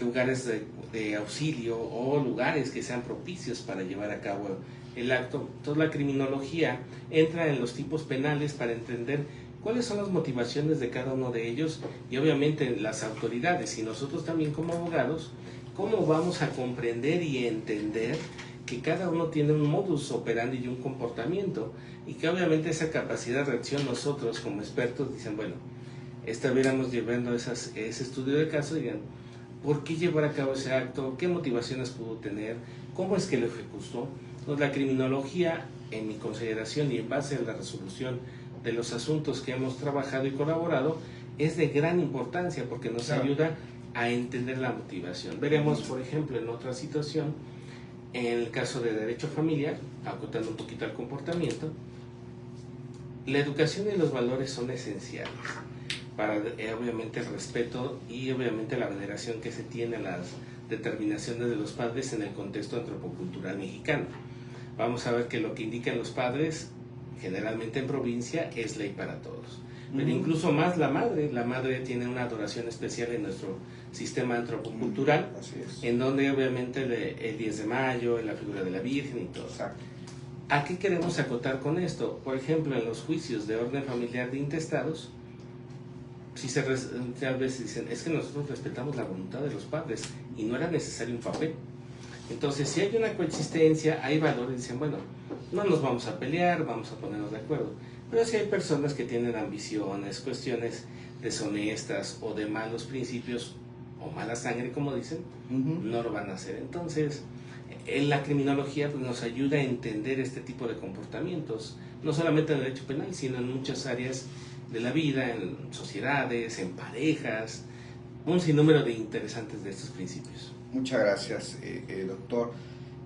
lugares de auxilio o lugares que sean propicios para llevar a cabo el acto. Entonces la criminología entra en los tipos penales para entender cuáles son las motivaciones de cada uno de ellos y obviamente las autoridades y nosotros también como abogados, cómo vamos a comprender y entender que cada uno tiene un modus operandi y un comportamiento y que obviamente esa capacidad de reacción nosotros como expertos dicen, bueno, estuviéramos llevando ese estudio de caso y digan, ¿por qué llevar a cabo ese acto? ¿Qué motivaciones pudo tener? ¿Cómo es que lo ejecutó? Entonces la criminología, en mi consideración y en base a la resolución de los asuntos que hemos trabajado y colaborado, es de gran importancia porque nos ayuda a entender la motivación. Veremos, por ejemplo, en otra situación, en el caso de derecho familiar, acotando un poquito al comportamiento, la educación y los valores son esenciales para obviamente el respeto y obviamente la veneración que se tiene a las determinaciones de los padres en el contexto antropocultural mexicano. Vamos a ver que lo que indican los padres generalmente en provincia es ley para todos. Pero incluso más la madre tiene una adoración especial en nuestro sistema antropocultural, en donde obviamente el 10 de mayo, la figura de la Virgen y todo. Exacto. ¿A qué queremos acotar con esto? Por ejemplo, en los juicios de orden familiar de intestados, si a veces dicen, es que nosotros respetamos la voluntad de los padres y no era necesario un papel. Entonces, si hay una coexistencia, hay valores, dicen, bueno, no nos vamos a pelear, vamos a ponernos de acuerdo. Pero si hay personas que tienen ambiciones, cuestiones deshonestas o de malos principios o mala sangre, como dicen, no lo van a hacer. Entonces, en la criminología pues, nos ayuda a entender este tipo de comportamientos, no solamente en el derecho penal, sino en muchas áreas de la vida, en sociedades, en parejas, un sinnúmero de interesantes de estos principios. Muchas gracias, doctor.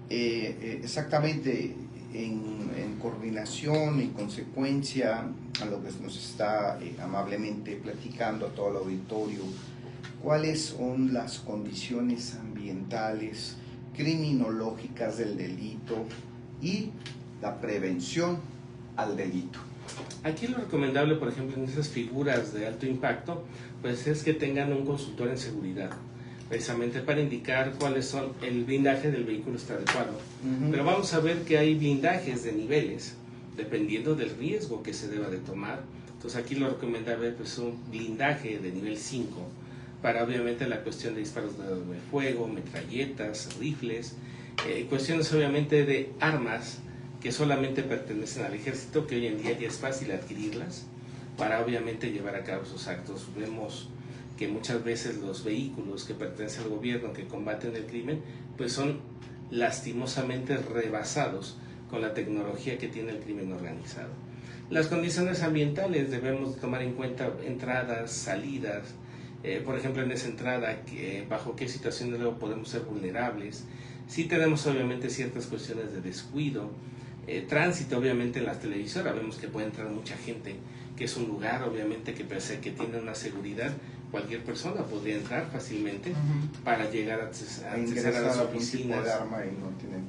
Exactamente, en coordinación y consecuencia a lo que nos está amablemente platicando a todo el auditorio, ¿cuáles son las condiciones ambientales, criminológicas del delito y la prevención al delito? Aquí lo recomendable, por ejemplo, en esas figuras de alto impacto, pues es que tengan un consultor en seguridad, precisamente para indicar cuáles son, el blindaje del vehículo está adecuado. Pero vamos a ver que hay blindajes de niveles, dependiendo del riesgo que se deba de tomar. Entonces aquí lo recomendable pues un blindaje de nivel 5, para obviamente la cuestión de disparos de fuego, metralletas, rifles, cuestiones obviamente de armas que solamente pertenecen al ejército, que hoy en día ya es fácil adquirirlas para obviamente llevar a cabo sus actos. Vemos que muchas veces los vehículos que pertenecen al gobierno, que combaten el crimen, pues son lastimosamente rebasados con la tecnología que tiene el crimen organizado. Las condiciones ambientales debemos tomar en cuenta entradas, salidas, por ejemplo en esa entrada, bajo qué situaciones luego podemos ser vulnerables, Sí tenemos obviamente ciertas cuestiones de descuido, tránsito obviamente en la televisora, vemos que puede entrar mucha gente, que es un lugar obviamente que pese a que tiene una seguridad, cualquier persona podría entrar fácilmente para llegar a acceder a las oficinas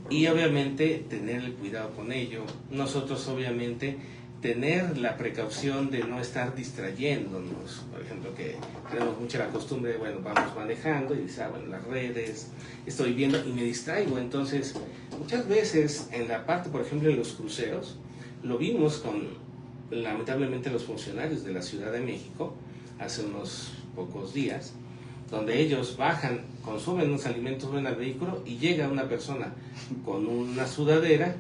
y obviamente tener el cuidado con ello. Nosotros obviamente tener la precaución de no estar distrayéndonos, por ejemplo, que tenemos mucha la costumbre de, bueno, vamos manejando y dices, bueno, las redes, estoy viendo y me distraigo. Entonces, muchas veces en la parte, por ejemplo, de los cruceros, lo vimos con, lamentablemente, los funcionarios de la Ciudad de México, hace unos pocos días, donde ellos bajan, consumen unos alimentos, suben al vehículo y llega una persona con una sudadera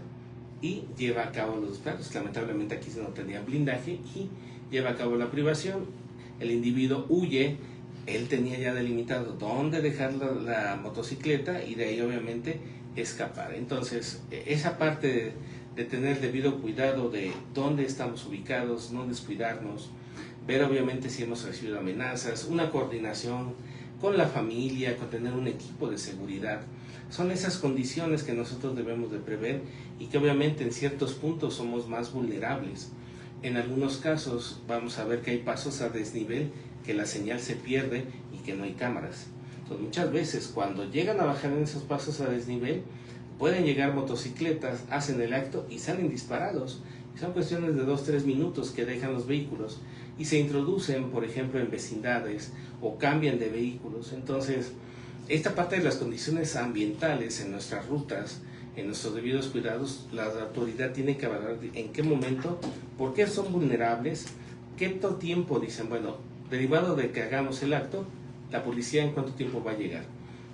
y lleva a cabo los disparos. Lamentablemente aquí no tenía blindaje y lleva a cabo la privación. El individuo huye, él tenía ya delimitado dónde dejar la motocicleta y de ahí obviamente escapar. Entonces esa parte de tener debido cuidado de dónde estamos ubicados, no descuidarnos, ver obviamente si hemos recibido amenazas, una coordinación con la familia, con tener un equipo de seguridad. Son esas condiciones que nosotros debemos de prever y que obviamente en ciertos puntos somos más vulnerables. En algunos casos vamos a ver que hay pasos a desnivel, que la señal se pierde y que no hay cámaras. Entonces muchas veces cuando llegan a bajar en esos pasos a desnivel, pueden llegar motocicletas, hacen el acto y salen disparados. Son cuestiones de 2-3 minutos que dejan los vehículos y se introducen, por ejemplo, en vecindades o cambian de vehículos. Entonces, esta parte de las condiciones ambientales en nuestras rutas, en nuestros debidos cuidados, la autoridad tiene que evaluar en qué momento, por qué son vulnerables, qué tiempo dicen, bueno, derivado de que hagamos el acto, la policía en cuánto tiempo va a llegar.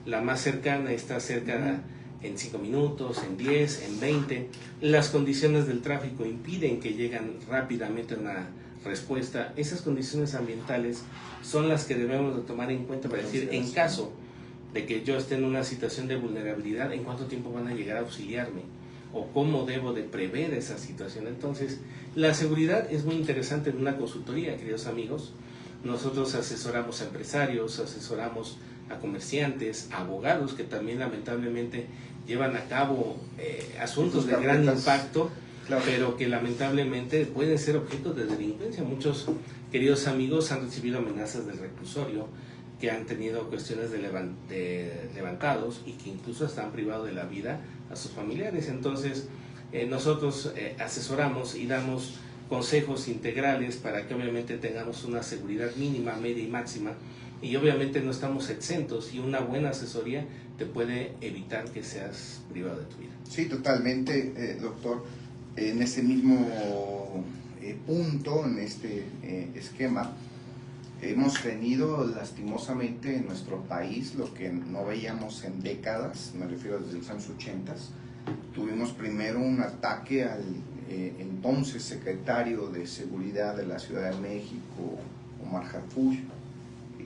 La más cercana está cerca en 5 minutos, en 10, en 20. Las condiciones del tráfico impiden que lleguen rápidamente a una respuesta. Esas condiciones ambientales son las que debemos de tomar en cuenta para decir, en caso de que yo esté en una situación de vulnerabilidad, ¿en cuánto tiempo van a llegar a auxiliarme? ¿O cómo debo de prever esa situación? Entonces, la seguridad es muy interesante en una consultoría, queridos amigos. Nosotros asesoramos a empresarios, asesoramos a comerciantes, a abogados que también lamentablemente llevan a cabo asuntos de gran impacto, claro, pero que lamentablemente pueden ser objeto de delincuencia. Muchos queridos amigos han recibido amenazas del reclusorio, que han tenido cuestiones de levantados y que incluso están privados de la vida a sus familiares. Entonces nosotros asesoramos y damos consejos integrales para que obviamente tengamos una seguridad mínima, media y máxima, y obviamente no estamos exentos, y una buena asesoría te puede evitar que seas privado de tu vida. Sí, totalmente, doctor. En ese mismo punto, en este esquema, hemos tenido lastimosamente en nuestro país lo que no veíamos en décadas, me refiero desde los años 80. Tuvimos primero un ataque al entonces secretario de Seguridad de la Ciudad de México, Omar Harfuch,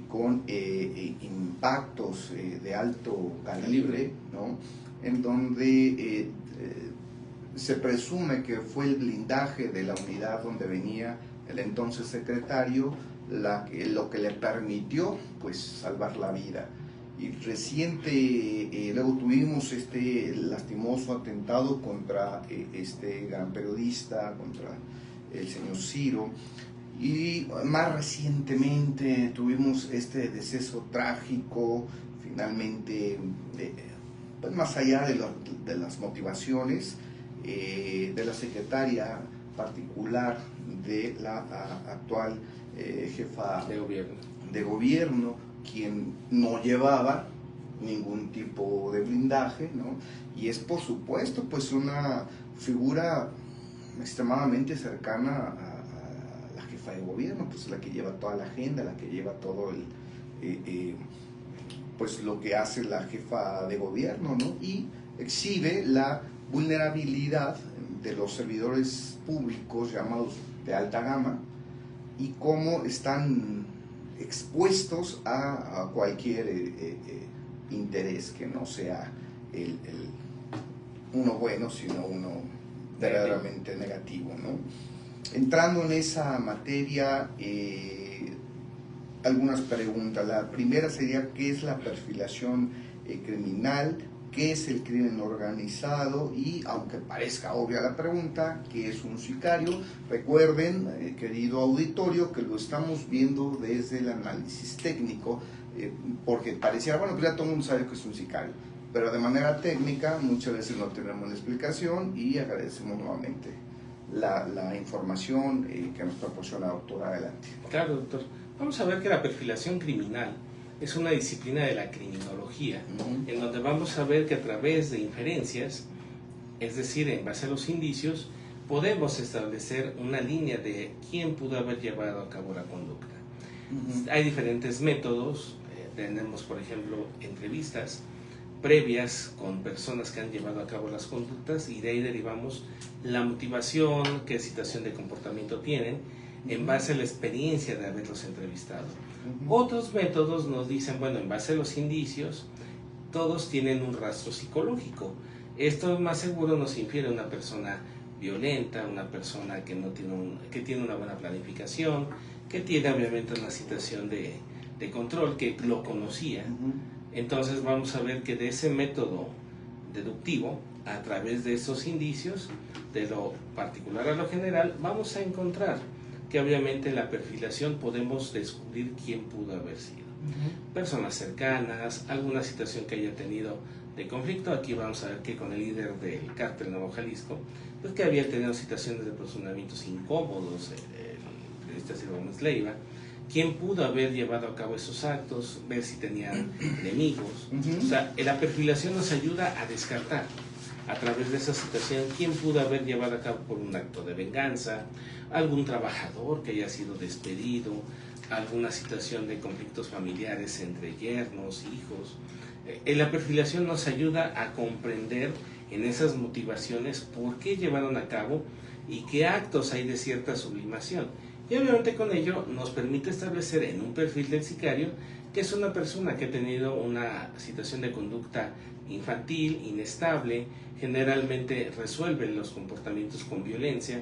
con impactos de alto calibre, ¿no? En donde se presume que fue el blindaje de la unidad donde venía el entonces secretario lo que le permitió pues salvar la vida. Y luego tuvimos este lastimoso atentado contra este gran periodista, contra el señor Ciro, y más recientemente tuvimos este deceso trágico, finalmente, pues más allá de las motivaciones de la secretaria particular de la actual jefa de gobierno, quien no llevaba ningún tipo de blindaje, ¿no? Y es por supuesto pues una figura extremadamente cercana a la jefa de gobierno, pues la que lleva toda la agenda, la que lleva todo pues lo que hace la jefa de gobierno, ¿no? Y exhibe la vulnerabilidad de los servidores públicos llamados de alta gama y cómo están expuestos a cualquier interés que no sea uno bueno, sino uno verdaderamente negativo, ¿no? Entrando en esa materia, algunas preguntas. La primera sería, ¿qué es la perfilación criminal? qué es el crimen organizado y, aunque parezca obvia la pregunta, qué es un sicario. Recuerden, querido auditorio, que lo estamos viendo desde el análisis técnico, porque pareciera, bueno, pues ya todo el mundo sabe que es un sicario, pero de manera técnica muchas veces no tenemos la explicación, y agradecemos nuevamente la información que nos proporciona la doctora. Adelante. Claro, doctor. Vamos a ver que la perfilación criminal es una disciplina de la criminología, en donde vamos a ver que a través de inferencias, es decir, en base a los indicios, podemos establecer una línea de quién pudo haber llevado a cabo la conducta. Hay diferentes métodos. Tenemos, por ejemplo, entrevistas previas con personas que han llevado a cabo las conductas, y de ahí derivamos la motivación, qué situación de comportamiento tienen, en base a la experiencia de haberlos entrevistado. Otros métodos nos dicen, bueno, en base a los indicios, todos tienen un rastro psicológico. Esto más seguro nos infiere una persona violenta, una persona que no tiene que tiene una buena planificación, que tiene obviamente una situación de control, que lo conocía. Entonces vamos a ver que de ese método deductivo, a través de esos indicios, de lo particular a lo general, vamos a encontrar que obviamente en la perfilación podemos descubrir quién pudo haber sido. Personas cercanas, alguna situación que haya tenido de conflicto. Aquí vamos a ver que con el líder del cártel Nuevo Jalisco, pues que había tenido situaciones de razonamientos incómodos, el periodista Silvio Gómez Leiva, quién pudo haber llevado a cabo esos actos, ver si tenían enemigos. O sea, la perfilación nos ayuda a descartar a través de esa situación quién pudo haber llevado a cabo por un acto de venganza, algún trabajador que haya sido despedido, alguna situación de conflictos familiares entre yernos, hijos. La perfilación nos ayuda a comprender en esas motivaciones por qué llevaron a cabo y qué actos hay de cierta sublimación. Y obviamente con ello nos permite establecer en un perfil del sicario que es una persona que ha tenido una situación de conducta infantil, inestable, generalmente resuelve los comportamientos con violencia.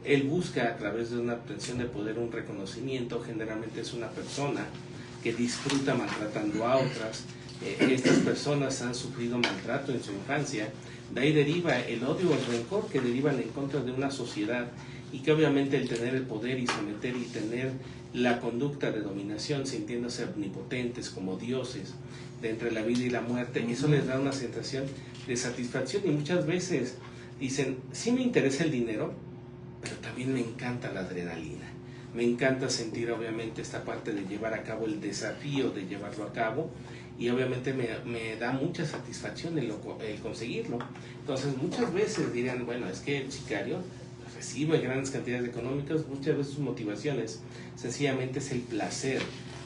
Él busca a través de una obtención de poder un reconocimiento. Generalmente es una persona que disfruta maltratando a otras. Estas personas han sufrido maltrato en su infancia. De ahí deriva el odio o el rencor que derivan en contra de una sociedad, y que obviamente el tener el poder y someter y tener la conducta de dominación, sintiéndose omnipotentes como dioses de entre la vida y la muerte, eso les da una sensación de satisfacción. Y muchas veces dicen, sí me interesa el dinero, pero también me encanta la adrenalina, me encanta sentir obviamente esta parte de llevar a cabo el desafío de llevarlo a cabo, y obviamente me da mucha satisfacción el conseguirlo. Entonces muchas veces dirán, bueno, es que el sicario recibe grandes cantidades económicas, muchas veces sus motivaciones sencillamente es el placer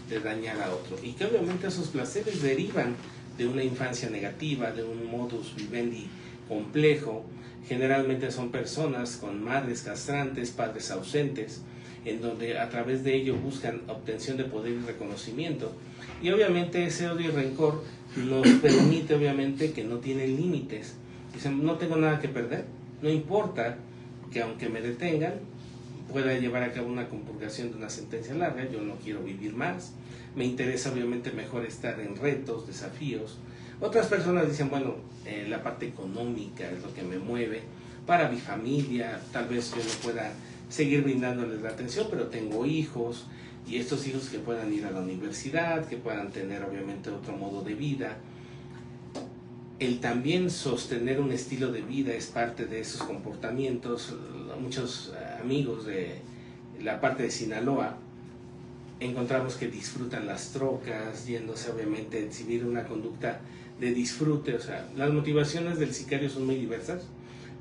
de dañar a otro, y que obviamente esos placeres derivan de una infancia negativa, de un modus vivendi complejo. Generalmente son personas con madres castrantes, padres ausentes, en donde a través de ello buscan obtención de poder y reconocimiento, y obviamente ese odio y rencor nos permite obviamente que no tienen límites. Dicen, no tengo nada que perder, no importa que aunque me detengan pueda llevar a cabo una compurgación de una sentencia larga, yo no quiero vivir más, me interesa obviamente mejor estar en retos, desafíos. Otras personas dicen, bueno, la parte económica es lo que me mueve, para mi familia, tal vez yo no pueda seguir brindándoles la atención, pero tengo hijos, y estos hijos que puedan ir a la universidad, que puedan tener obviamente otro modo de vida. El también sostener un estilo de vida es parte de esos comportamientos. Muchos amigos de la parte de Sinaloa encontramos que disfrutan las trocas, yéndose obviamente a exhibir una conducta de disfrute. O sea, las motivaciones del sicario son muy diversas,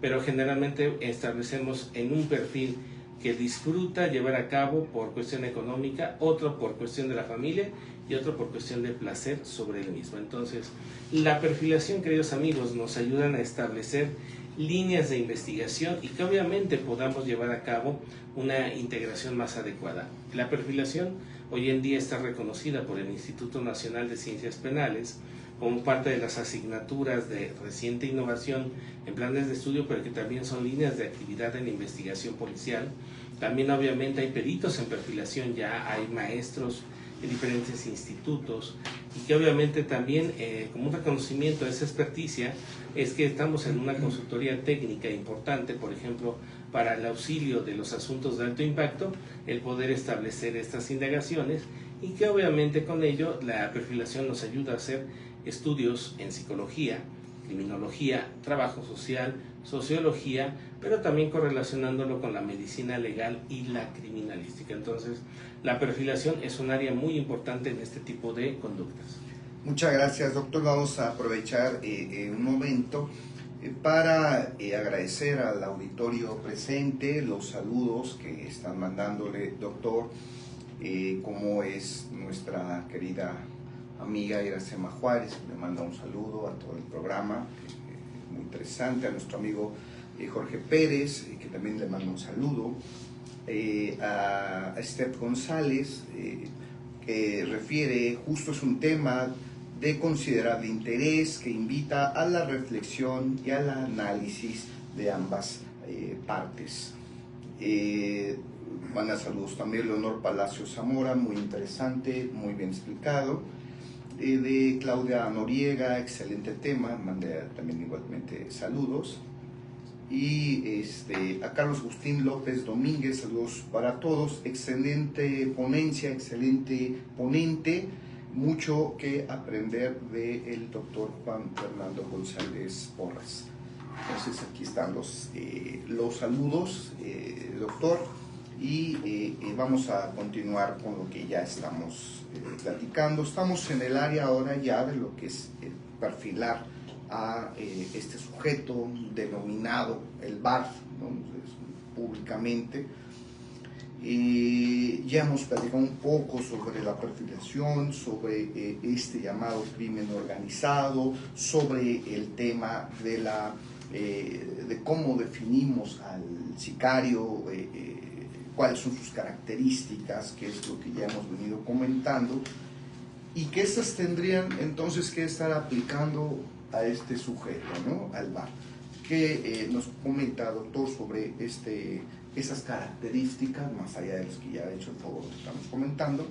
pero generalmente establecemos en un perfil que disfruta llevar a cabo por cuestión económica, otro por cuestión de la familia y otro por cuestión de placer sobre él mismo. Entonces, la perfilación, queridos amigos, nos ayudan a establecer líneas de investigación y que obviamente podamos llevar a cabo una integración más adecuada. La perfilación hoy en día está reconocida por el Instituto Nacional de Ciencias Penales como parte de las asignaturas de reciente innovación en planes de estudio, pero que también son líneas de actividad en investigación policial. También obviamente hay peritos en perfilación, ya hay maestros en diferentes institutos, y que obviamente también como un reconocimiento de esa experticia es que estamos en una consultoría técnica importante, por ejemplo, para el auxilio de los asuntos de alto impacto, el poder establecer estas indagaciones, y que obviamente con ello la perfilación nos ayuda a hacer estudios en psicología, criminología, trabajo social, sociología, pero también correlacionándolo con la medicina legal y la criminalística. Entonces, la perfilación es un área muy importante en este tipo de conductas. Muchas gracias, doctor. Vamos a aprovechar un momento para agradecer al auditorio presente los saludos que están mandándole, doctor, como es nuestra querida amiga Iracema Juárez, le manda un saludo a todo el programa, muy interesante, a nuestro amigo Jorge Pérez, que también le manda un saludo, a Esther González, que refiere, justo es un tema de considerable interés que invita a la reflexión y al análisis de ambas partes. Manda saludos también Leonor Palacio Zamora, muy interesante, muy bien explicado. De Claudia Noriega, excelente tema, manda también igualmente saludos. Y a Carlos Agustín López Domínguez, saludos para todos, excelente ponencia, excelente ponente, mucho que aprender del doctor Juan Fernando González Porras. Entonces aquí están los saludos, doctor, y vamos a continuar con lo que ya estamos platicando. Estamos en el área ahora ya de lo que es perfilar a este sujeto denominado el BARF, ¿no? Públicamente. Ya hemos platicado un poco sobre la perfilación, sobre este llamado crimen organizado, sobre el tema de cómo definimos al sicario, cuáles son sus características, que es lo que ya hemos venido comentando, y que estas tendrían entonces que estar aplicando a este sujeto, ¿no? Al BARF. ¿Qué nos comenta, doctor, sobre esas características, más allá de los que ya de hecho todos estamos comentando,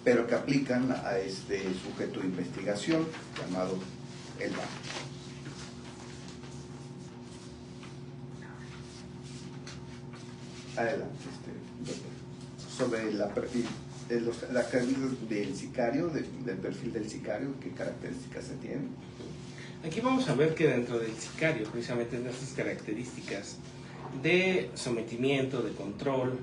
pero que aplican a este sujeto de investigación llamado el BARF? Adelante, doctor. Sobre las características del sicario, del perfil del sicario, ¿qué características se tienen? Aquí vamos a ver que dentro del sicario, precisamente en estas características de sometimiento, de control,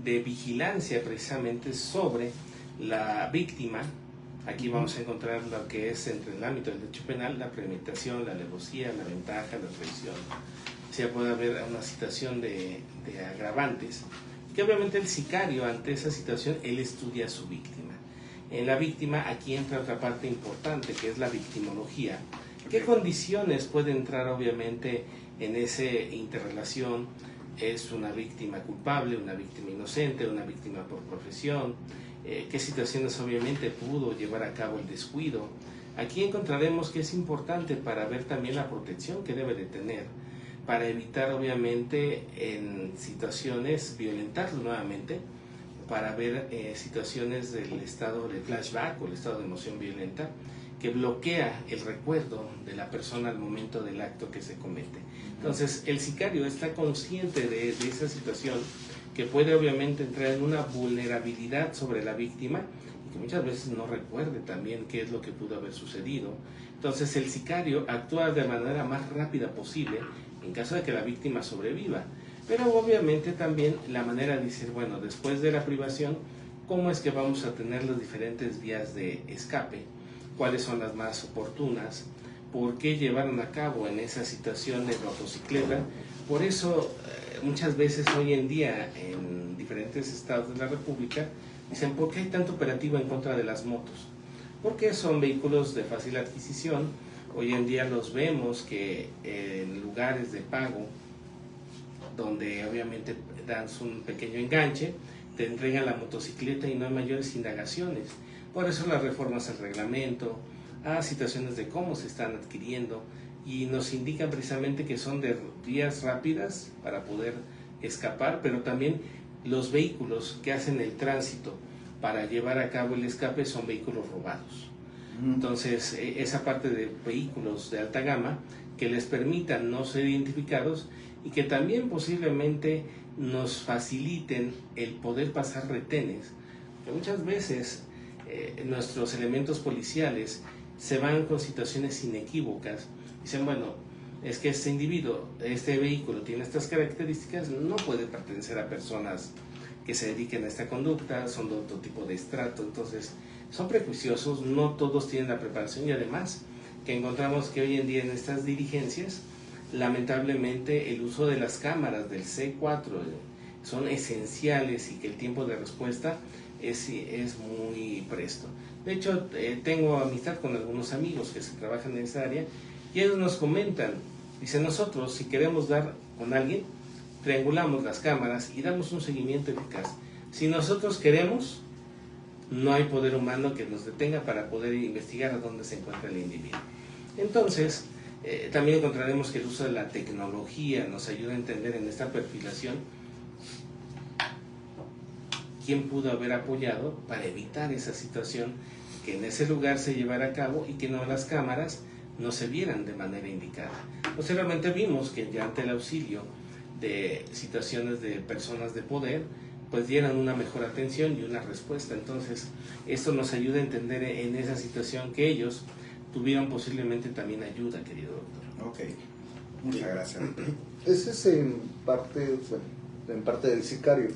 de vigilancia precisamente sobre la víctima, aquí vamos a encontrar lo que es entre el ámbito del derecho penal, la premeditación, la alevosía, la ventaja, la traición. O sea, puede haber una situación de agravantes, que obviamente el sicario ante esa situación, él estudia a su víctima. En la víctima aquí entra otra parte importante, que es la victimología. ¿Qué condiciones puede entrar obviamente en esa interrelación? ¿Es una víctima culpable, una víctima inocente, una víctima por profesión? ¿Qué situaciones obviamente pudo llevar a cabo el descuido? Aquí encontraremos que es importante para ver también la protección que debe de tener, para evitar obviamente en situaciones violentarlo nuevamente, para ver situaciones del estado de flashback o el estado de emoción violenta, que bloquea el recuerdo de la persona al momento del acto que se comete. Entonces, el sicario está consciente de esa situación, que puede obviamente entrar en una vulnerabilidad sobre la víctima y que muchas veces no recuerde también qué es lo que pudo haber sucedido. Entonces, el sicario actúa de manera más rápida posible en caso de que la víctima sobreviva. Pero obviamente también la manera de decir, bueno, después de la privación, ¿cómo es que vamos a tener las diferentes vías de escape? ¿Cuáles son las más oportunas? ¿Por qué llevaron a cabo en esa situación de motocicleta? Por eso muchas veces hoy en día en diferentes estados de la República dicen, ¿por qué hay tanto operativo en contra de las motos? Porque son vehículos de fácil adquisición. Hoy en día los vemos que en lugares de pago, donde obviamente dan un pequeño enganche, te entregan la motocicleta y no hay mayores indagaciones. Por eso las reformas al reglamento, a situaciones de cómo se están adquiriendo, y nos indican precisamente que son de vías rápidas para poder escapar, pero también los vehículos que hacen el tránsito para llevar a cabo el escape son vehículos robados. Entonces, esa parte de vehículos de alta gama que les permitan no ser identificados y que también posiblemente nos faciliten el poder pasar retenes. Porque muchas veces nuestros elementos policiales se van con situaciones inequívocas. Dicen, bueno, es que este individuo, este vehículo tiene estas características, no puede pertenecer a personas que se dediquen a esta conducta, son de otro tipo de estrato. Entonces, son prejuiciosos, no todos tienen la preparación y además que encontramos que hoy en día en estas diligencias, lamentablemente el uso de las cámaras del C4 son esenciales y que el tiempo de respuesta es muy presto. De hecho, tengo amistad con algunos amigos que se trabajan en esa área y ellos nos comentan, dicen, nosotros si queremos dar con alguien, triangulamos las cámaras y damos un seguimiento eficaz. Si nosotros queremos, no hay poder humano que nos detenga para poder investigar a dónde se encuentra el individuo. Entonces, también encontraremos que el uso de la tecnología nos ayuda a entender en esta perfilación quién pudo haber apoyado para evitar esa situación, que en ese lugar se llevara a cabo y que no las cámaras no se vieran de manera indicada. Posteriormente vimos que ya ante el auxilio de situaciones de personas de poder, pues dieran una mejor atención y una respuesta. Entonces, esto nos ayuda a entender en esa situación que ellos tuvieron posiblemente también ayuda, querido doctor. Ok, muchas gracias. Ese es en parte del sicario.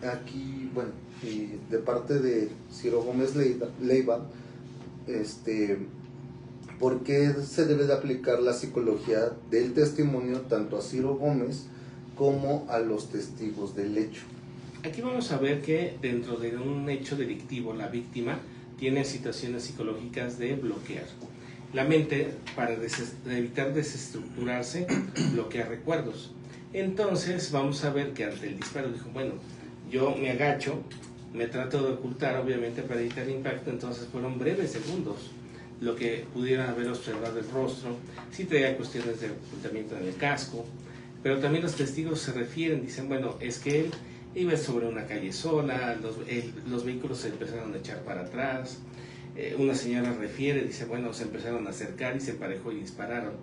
Aquí, bueno, y de parte de Ciro Gómez Leiva, ¿por qué se debe de aplicar la psicología del testimonio tanto a Ciro Gómez como a los testigos del hecho? Aquí vamos a ver que dentro de un hecho delictivo la víctima tiene situaciones psicológicas de bloquear. La mente, para evitar desestructurarse, bloquea recuerdos. Entonces vamos a ver que ante el disparo dijo, bueno, yo me agacho, me trato de ocultar obviamente para evitar el impacto, entonces fueron breves segundos lo que pudieran haber observado el rostro, si traía cuestiones de ocultamiento en el casco, pero también los testigos se refieren, dicen, bueno, es que él iba sobre una calle sola, los vehículos se empezaron a echar para atrás, una señora refiere, dice, bueno, se empezaron a acercar y se emparejó y dispararon.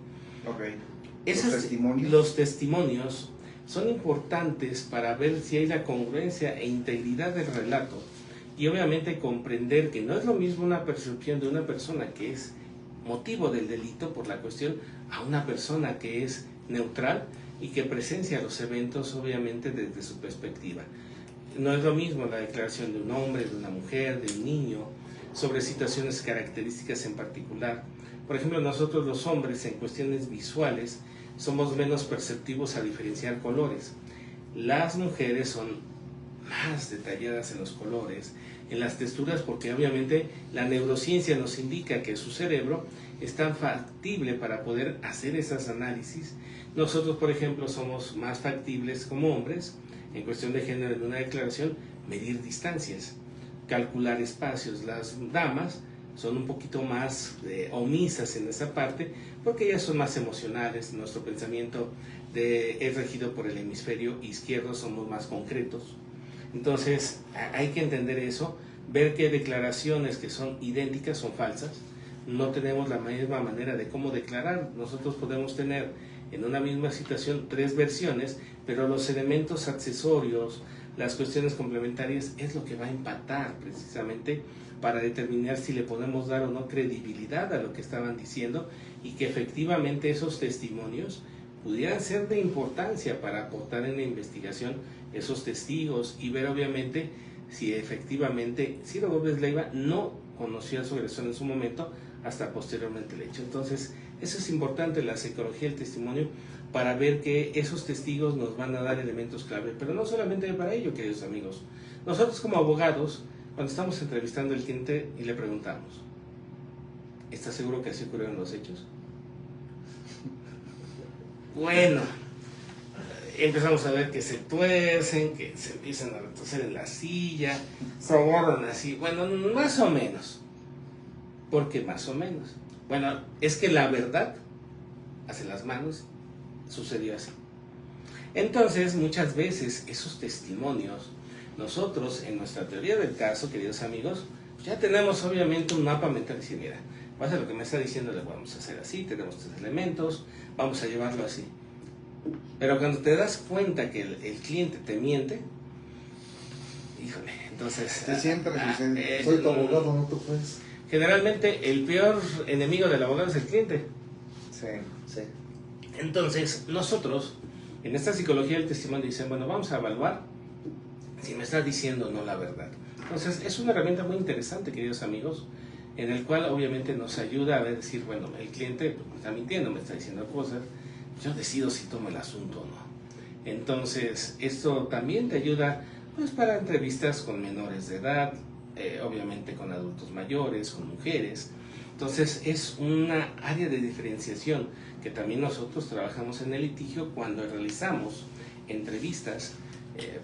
Okay. Los testimonios son importantes para ver si hay la congruencia e integridad del relato y obviamente comprender que no es lo mismo una percepción de una persona que es motivo del delito por la cuestión a una persona que es neutral y que presencia los eventos obviamente desde su perspectiva. No es lo mismo la declaración de un hombre, de una mujer, de un niño, sobre situaciones características en particular. Por ejemplo, nosotros los hombres en cuestiones visuales somos menos perceptivos a diferenciar colores. Las mujeres son más detalladas en los colores, en las texturas, porque obviamente la neurociencia nos indica que su cerebro es tan factible para poder hacer esas análisis. Nosotros, por ejemplo, somos más factibles como hombres, en cuestión de género en una declaración, medir distancias, calcular espacios. Las damas son un poquito más omisas en esa parte, porque ellas son más emocionales, nuestro pensamiento es regido por el hemisferio izquierdo, somos más concretos. Entonces hay que entender eso, ver que declaraciones que son idénticas son falsas, no tenemos la misma manera de cómo declarar. Nosotros podemos tener en una misma situación 3 versiones, pero los elementos accesorios, las cuestiones complementarias es lo que va a empatar precisamente para determinar si le podemos dar o no credibilidad a lo que estaban diciendo y que efectivamente esos testimonios pudieran ser de importancia para aportar en la investigación esos testigos y ver obviamente si efectivamente Ciro Gómez Leiva no conoció a su agresor en su momento hasta posteriormente el hecho. Entonces eso es importante, la psicología del testimonio, para ver que esos testigos nos van a dar elementos clave, pero no solamente para ello, queridos amigos. Nosotros como abogados, cuando estamos entrevistando al cliente y le preguntamos, ¿estás seguro que así ocurrieron los hechos? Bueno, empezamos a ver que se tuercen, que se empiezan a retorcer en la silla, se agarran así, bueno, más o menos. ¿Por qué más o menos? Bueno, es que la verdad, hace las manos, sucedió así. Entonces, muchas veces esos testimonios Nosotros, en nuestra teoría del caso, queridos amigos, ya tenemos obviamente un mapa mental y decir, mira, pasa lo que me está diciendo, le vamos a hacer así, tenemos 3 elementos, vamos a llevarlo así. Pero cuando te das cuenta que el cliente te miente, híjole, entonces... Te sientas y soy tu abogado, no tú puedes. Generalmente el peor enemigo del abogado es el cliente. Sí. Sí. Entonces, nosotros, en esta psicología del testimonio, dicen, bueno, vamos a evaluar si me estás diciendo o no la verdad. Entonces, es una herramienta muy interesante, queridos amigos, en el cual obviamente nos ayuda a ver, decir, bueno, el cliente me está mintiendo, me está diciendo cosas, yo decido si tomo el asunto o no. Entonces, esto también te ayuda, pues, para entrevistas con menores de edad, obviamente con adultos mayores, con mujeres. Entonces, es una área de diferenciación que también nosotros trabajamos en el litigio cuando realizamos entrevistas,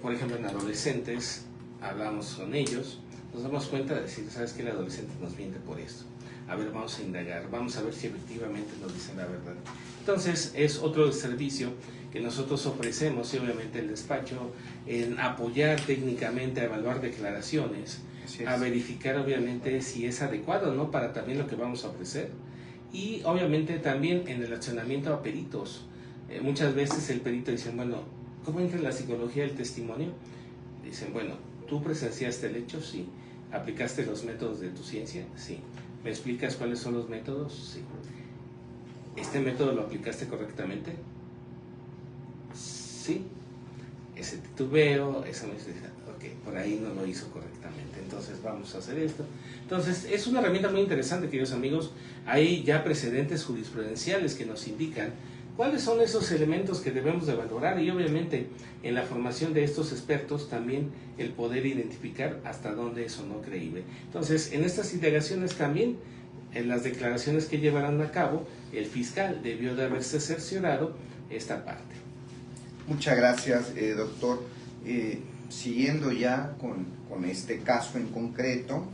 por ejemplo, en adolescentes, hablamos con ellos, nos damos cuenta de decir, ¿sabes qué? El adolescente nos miente por esto. A ver, vamos a indagar, vamos a ver si efectivamente nos dicen la verdad. Entonces, es otro servicio que nosotros ofrecemos, y obviamente el despacho, en apoyar técnicamente a evaluar declaraciones, a verificar obviamente si es adecuado o no para también lo que vamos a ofrecer, y obviamente también en el accionamiento a peritos. Muchas veces el perito dice, bueno, ¿cómo entra en la psicología del testimonio? Dicen, bueno, ¿tú presenciaste el hecho? Sí. ¿Aplicaste los métodos de tu ciencia? Sí. ¿Me explicas cuáles son los métodos? Sí. ¿Este método lo aplicaste correctamente? Sí. Ese titubeo, esa me dice, ok, por ahí no lo hizo correctamente, entonces vamos a hacer esto. Entonces, es una herramienta muy interesante, queridos amigos. Hay ya precedentes jurisprudenciales que nos indican cuáles son esos elementos que debemos de valorar, y obviamente en la formación de estos expertos también el poder identificar hasta dónde es o no creíble. Entonces, en estas indagaciones también, en las declaraciones que llevarán a cabo, el fiscal debió de haberse cerciorado esta parte. Muchas gracias, doctor. Siguiendo ya con este caso en concreto,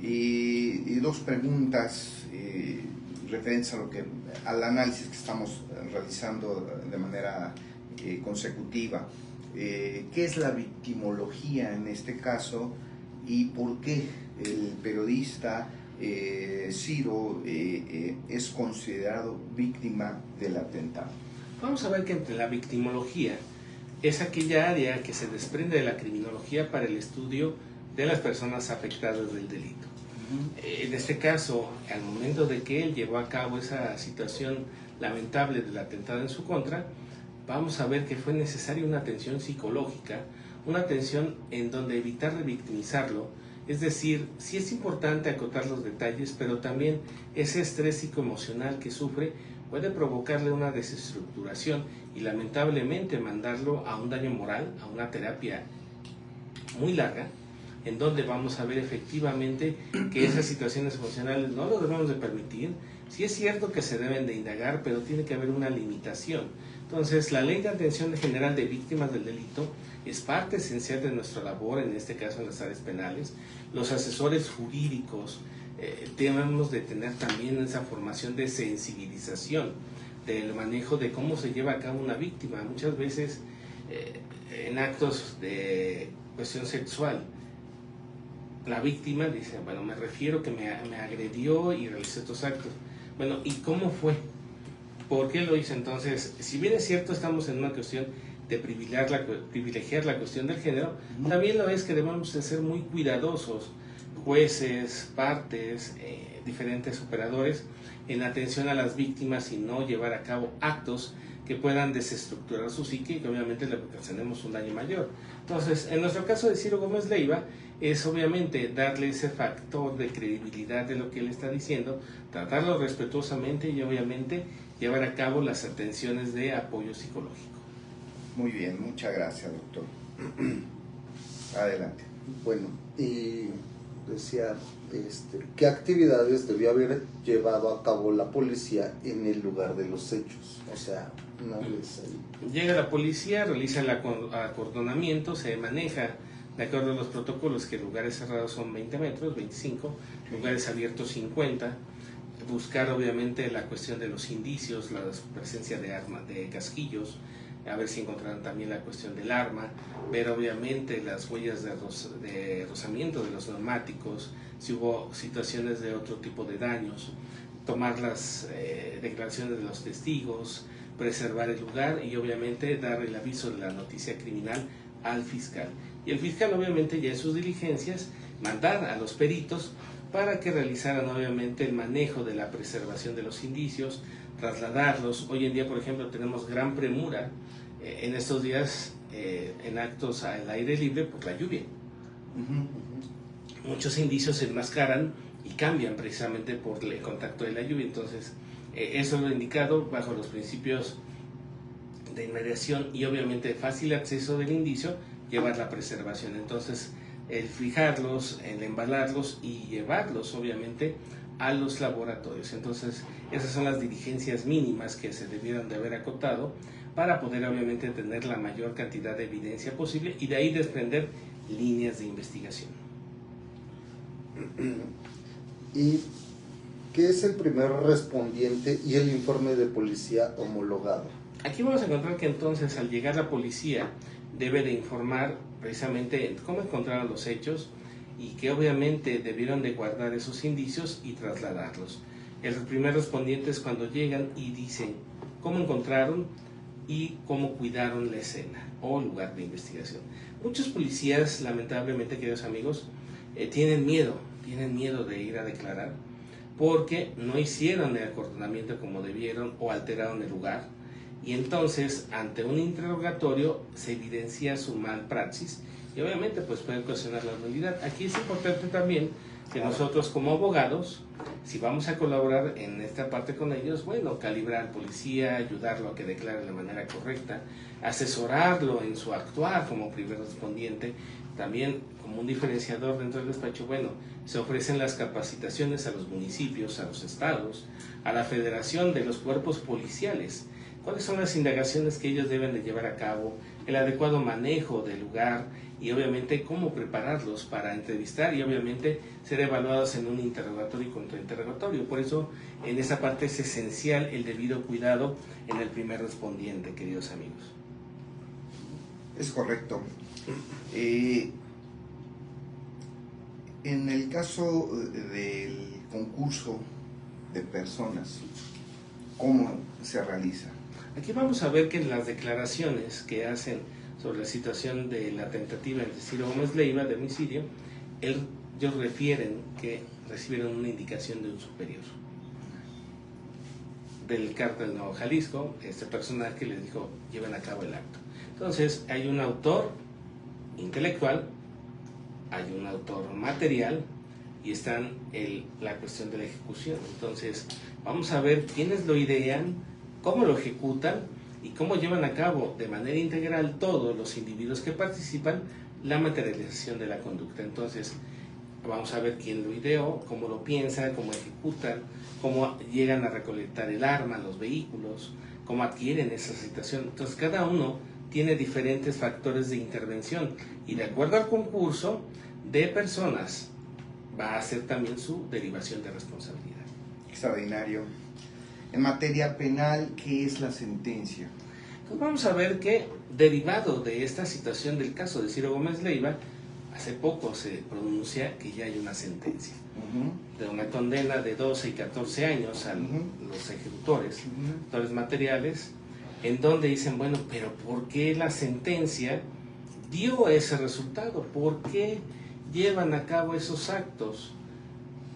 y 2 preguntas referentes al análisis que estamos realizando de manera consecutiva. ¿Qué es la victimología en este caso y por qué el periodista Ciro es considerado víctima del atentado? Vamos a ver que entre la victimología es aquella área que se desprende de la criminología para el estudio de las personas afectadas del delito. En este caso, al momento de que él llevó a cabo esa situación lamentable del atentado en su contra, vamos a ver que fue necesaria una atención psicológica, una atención en donde evitar revictimizarlo. Es decir, sí es importante acotar los detalles, pero también ese estrés psicoemocional que sufre puede provocarle una desestructuración y lamentablemente mandarlo a un daño moral, a una terapia muy larga, en donde vamos a ver efectivamente que esas situaciones emocionales no lo debemos de permitir. Sí es cierto que se deben de indagar, pero tiene que haber una limitación. Entonces, la Ley de Atención General de Víctimas del Delito es parte esencial de nuestra labor, en este caso en las áreas penales. Los asesores jurídicos debemos de tener también esa formación de sensibilización del manejo de cómo se lleva a cabo una víctima. Muchas veces en actos de cuestión sexual, la víctima dice, bueno, me refiero que me agredió y realizó estos actos. Bueno, ¿y cómo fue? ¿Por qué lo hizo? Entonces, si bien es cierto, estamos en una cuestión de privilegiar la cuestión del género, también lo es que debemos de ser muy cuidadosos, jueces, partes, diferentes operadores, en atención a las víctimas y no llevar a cabo actos que puedan desestructurar su psique y que obviamente le ocasionemos un daño mayor. Entonces, en nuestro caso de Ciro Gómez Leiva, es obviamente darle ese factor de credibilidad de lo que él está diciendo, tratarlo respetuosamente y obviamente llevar a cabo las atenciones de apoyo psicológico. Muy bien, muchas gracias, doctor. Adelante. Bueno, y decía, ¿qué actividades debió haber llevado a cabo la policía en el lugar de los hechos? O sea, no es ahí. Llega la policía, realiza el acordonamiento, se maneja de acuerdo a los protocolos que lugares cerrados son 20 metros, 25, lugares abiertos 50, buscar obviamente la cuestión de los indicios, la presencia de armas, de casquillos, a ver si encontraron también la cuestión del arma, ver obviamente las huellas de rozamiento de los neumáticos, si hubo situaciones de otro tipo de daños, tomar las declaraciones de los testigos, preservar el lugar y obviamente dar el aviso de la noticia criminal al fiscal. Y el fiscal obviamente ya en sus diligencias mandar a los peritos para que realizaran obviamente el manejo de la preservación de los indicios, trasladarlos. Hoy en día, por ejemplo, tenemos gran premura en estos días en actos al aire libre por la lluvia. Muchos indicios se enmascaran y cambian precisamente por el contacto de la lluvia. Entonces, eso es lo indicado bajo los principios de inmediación y obviamente de fácil acceso del indicio, llevar la preservación. Entonces, el fijarlos, el embalarlos y llevarlos obviamente a los laboratorios. Entonces, esas son las diligencias mínimas que se debieron de haber acotado para poder obviamente tener la mayor cantidad de evidencia posible y de ahí desprender líneas de investigación. ¿Y qué es el primer respondiente y el informe de policía homologado? Aquí vamos a encontrar que entonces al llegar la policía debe de informar precisamente cómo encontraron los hechos y que obviamente debieron de guardar esos indicios y trasladarlos. El primer respondiente es cuando llegan y dicen cómo encontraron y cómo cuidaron la escena o lugar de investigación. Muchos policías, lamentablemente, queridos amigos, tienen miedo de ir a declarar porque no hicieron el acordonamiento como debieron o alteraron el lugar. Y entonces, ante un interrogatorio, se evidencia su mal praxis y obviamente pues puede ocasionar la nulidad. Aquí es importante también que nosotros como abogados, si vamos a colaborar en esta parte con ellos, bueno, calibrar al policía, ayudarlo a que declare de manera correcta, asesorarlo en su actuar como primer respondiente, también como un diferenciador dentro del despacho, bueno, se ofrecen las capacitaciones a los municipios, a los estados, a la federación de los cuerpos policiales. ¿Cuáles son las indagaciones que ellos deben de llevar a cabo? El adecuado manejo del lugar y obviamente cómo prepararlos para entrevistar y obviamente ser evaluados en un interrogatorio y contrainterrogatorio. Por eso en esa parte es esencial el debido cuidado en el primer respondiente, queridos amigos. Es correcto. En el caso del concurso de personas, ¿cómo se realiza? Aquí vamos a ver que en las declaraciones que hacen sobre la situación de la tentativa de Ciro Gómez Leiva de homicidio, ellos refieren que recibieron una indicación de un superior del cártel Nuevo Jalisco, este personaje les dijo, lleven a cabo el acto. Entonces, hay un autor intelectual, hay un autor material y están la cuestión de la ejecución. Entonces, vamos a ver quiénes lo idean, cómo lo ejecutan y cómo llevan a cabo de manera integral todos los individuos que participan la materialización de la conducta. Entonces, vamos a ver quién lo ideó, cómo lo piensa, cómo ejecutan, cómo llegan a recolectar el arma, los vehículos, cómo adquieren esa situación. Entonces, cada uno tiene diferentes factores de intervención y de acuerdo al concurso de personas va a ser también su derivación de responsabilidad. Extraordinario. En materia penal, ¿qué es la sentencia? Pues vamos a ver que derivado de esta situación del caso de Ciro Gómez Leiva, hace poco se pronuncia que ya hay una sentencia de una condena de 12 y 14 años a los ejecutores materiales, en donde dicen, bueno, pero ¿por qué la sentencia dio ese resultado? ¿Por qué llevan a cabo esos actos?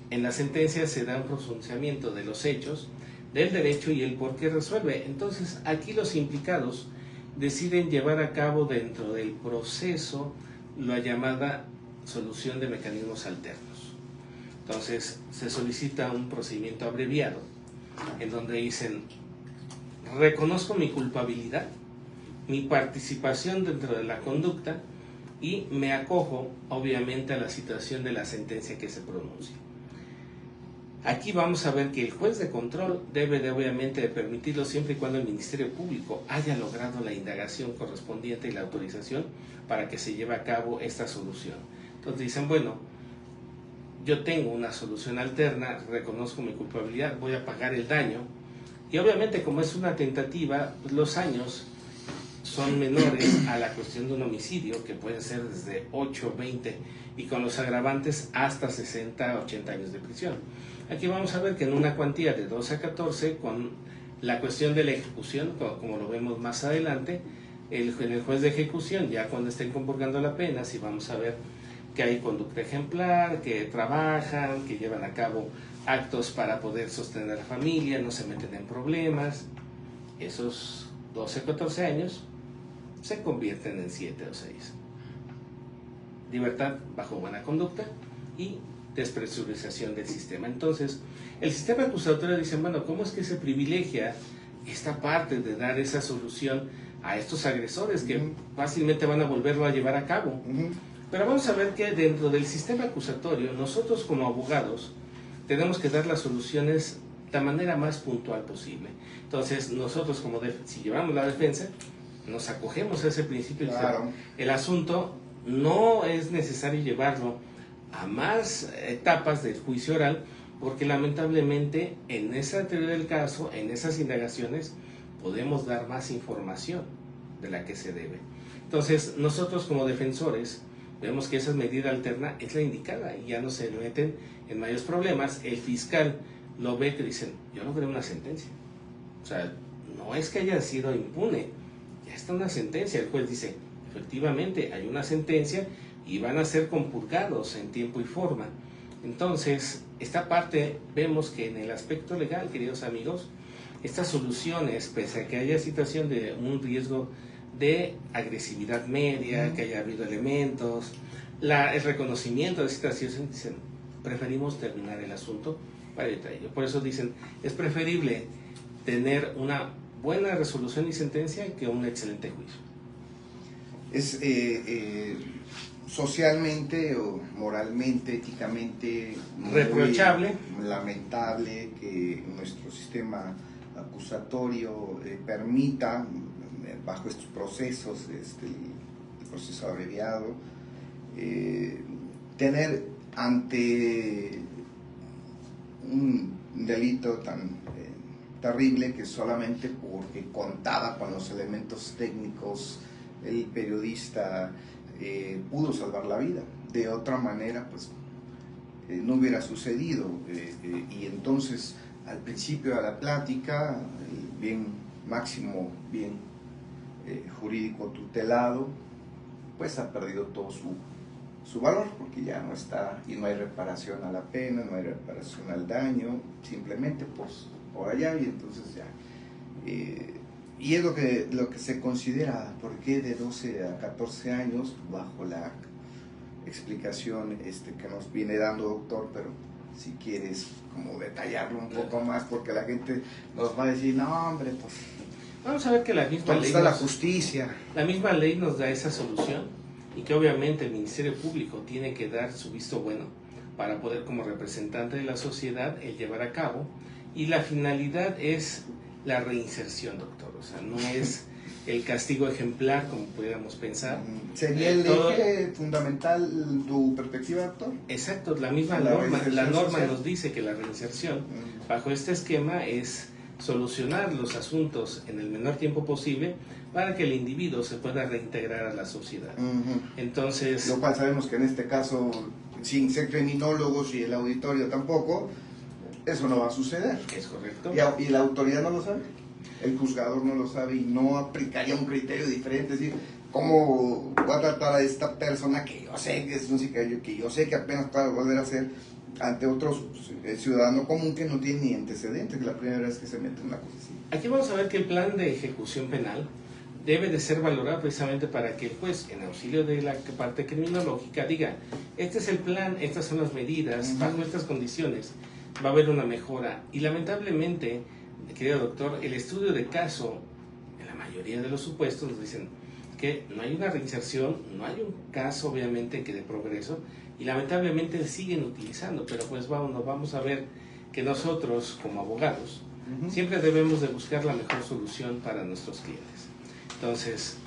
En la sentencia se da un pronunciamiento de los hechos, del derecho y el por qué resuelve. Entonces, aquí los implicados deciden llevar a cabo dentro del proceso la llamada solución de mecanismos alternos. Entonces, se solicita un procedimiento abreviado, en donde dicen, reconozco mi culpabilidad, mi participación dentro de la conducta y me acojo, obviamente, a la situación de la sentencia que se pronuncia. Aquí vamos a ver que el juez de control debe de obviamente de permitirlo siempre y cuando el Ministerio Público haya logrado la indagación correspondiente y la autorización para que se lleve a cabo esta solución. Entonces dicen, bueno, yo tengo una solución alterna, reconozco mi culpabilidad, voy a pagar el daño y obviamente como es una tentativa, pues los años son menores a la cuestión de un homicidio, que puede ser desde 8, 20 y con los agravantes hasta 60, 80 años de prisión. Aquí vamos a ver que en una cuantía de 12 a 14, con la cuestión de la ejecución, como lo vemos más adelante, en el juez de ejecución, ya cuando estén compurgando la pena, si vamos a ver que hay conducta ejemplar, que trabajan, que llevan a cabo actos para poder sostener a la familia, no se meten en problemas, esos 12 a 14 años se convierten en 7 o 6. Libertad bajo buena conducta y despresurización del sistema. Entonces, el sistema acusatorio dice, bueno, ¿cómo es que se privilegia esta parte de dar esa solución a estos agresores que fácilmente van a volverlo a llevar a cabo? Pero vamos a ver que dentro del sistema acusatorio, nosotros como abogados tenemos que dar las soluciones de la manera más puntual posible. Entonces, nosotros si llevamos la defensa, nos acogemos a ese principio. Claro. El asunto no es necesario llevarlo a más etapas del juicio oral, porque lamentablemente en esa teoría del caso, en esas indagaciones, podemos dar más información de la que se debe. Entonces, nosotros como defensores vemos que esa medida alterna es la indicada y ya no se meten en mayores problemas. El fiscal lo ve que dicen, yo logré una sentencia. O sea, no es que haya sido impune, ya está una sentencia. El juez dice, efectivamente hay una sentencia y van a ser compurgados en tiempo y forma. Entonces, esta parte vemos que en el aspecto legal, queridos amigos, estas soluciones, pese a que haya situación de un riesgo de agresividad media, que haya habido elementos, el reconocimiento de situaciones, dicen, preferimos terminar el asunto para evitar ello. Por eso dicen, es preferible tener una buena resolución y sentencia que un excelente juicio. Es socialmente o moralmente, éticamente reprochable, lamentable que nuestro sistema acusatorio permita, bajo estos procesos, el proceso abreviado, tener ante un delito tan terrible que solamente porque contaba con los elementos técnicos el periodista pudo salvar la vida. De otra manera, pues no hubiera sucedido. Y entonces, al principio de la plática, el bien máximo, bien jurídico tutelado, pues ha perdido todo su valor, porque ya no está, y no hay reparación a la pena, no hay reparación al daño, simplemente pues por allá, y entonces ya. Y es lo que se considera, ¿por qué de 12 a 14 años? Bajo la explicación que nos viene dando, doctor, pero si quieres como detallarlo un poco más, porque la gente nos va a decir, no hombre, pues vamos a ver que la misma ¿dónde ley está la justicia? La misma ley nos da esa solución y que obviamente el Ministerio Público tiene que dar su visto bueno para poder, como representante de la sociedad, el llevar a cabo, y la finalidad es la reinserción, doctor. O sea, no es el castigo ejemplar como pudiéramos pensar. ¿Sería el eje fundamental tu perspectiva, doctor? Exacto, la misma norma nos dice que la reinserción bajo este esquema es solucionar los asuntos en el menor tiempo posible para que el individuo se pueda reintegrar a la sociedad. Entonces, lo cual sabemos que en este caso, sin ser criminólogos y el auditorio tampoco, eso no va a suceder. Es correcto. Y la autoridad no lo sabe, el juzgador no lo sabe y no aplicaría un criterio diferente. Es decir, ¿cómo voy a tratar a esta persona que yo sé que es un sicario, que yo sé que apenas puede volver a ser, ante otro ciudadano común que no tiene ni antecedentes, que es la primera vez que se mete en una cosa así? Aquí vamos a ver que el plan de ejecución penal debe de ser valorado precisamente para que el juez, en auxilio de la parte criminológica, diga, este es el plan, estas son las medidas, bajo estas condiciones va a haber una mejora. Y lamentablemente, querido doctor, el estudio de caso, en la mayoría de los supuestos, nos dicen que no hay una reinserción, no hay un caso obviamente que de progreso, y lamentablemente siguen utilizando, pero pues vamos a ver que nosotros como abogados siempre debemos de buscar la mejor solución para nuestros clientes. Entonces,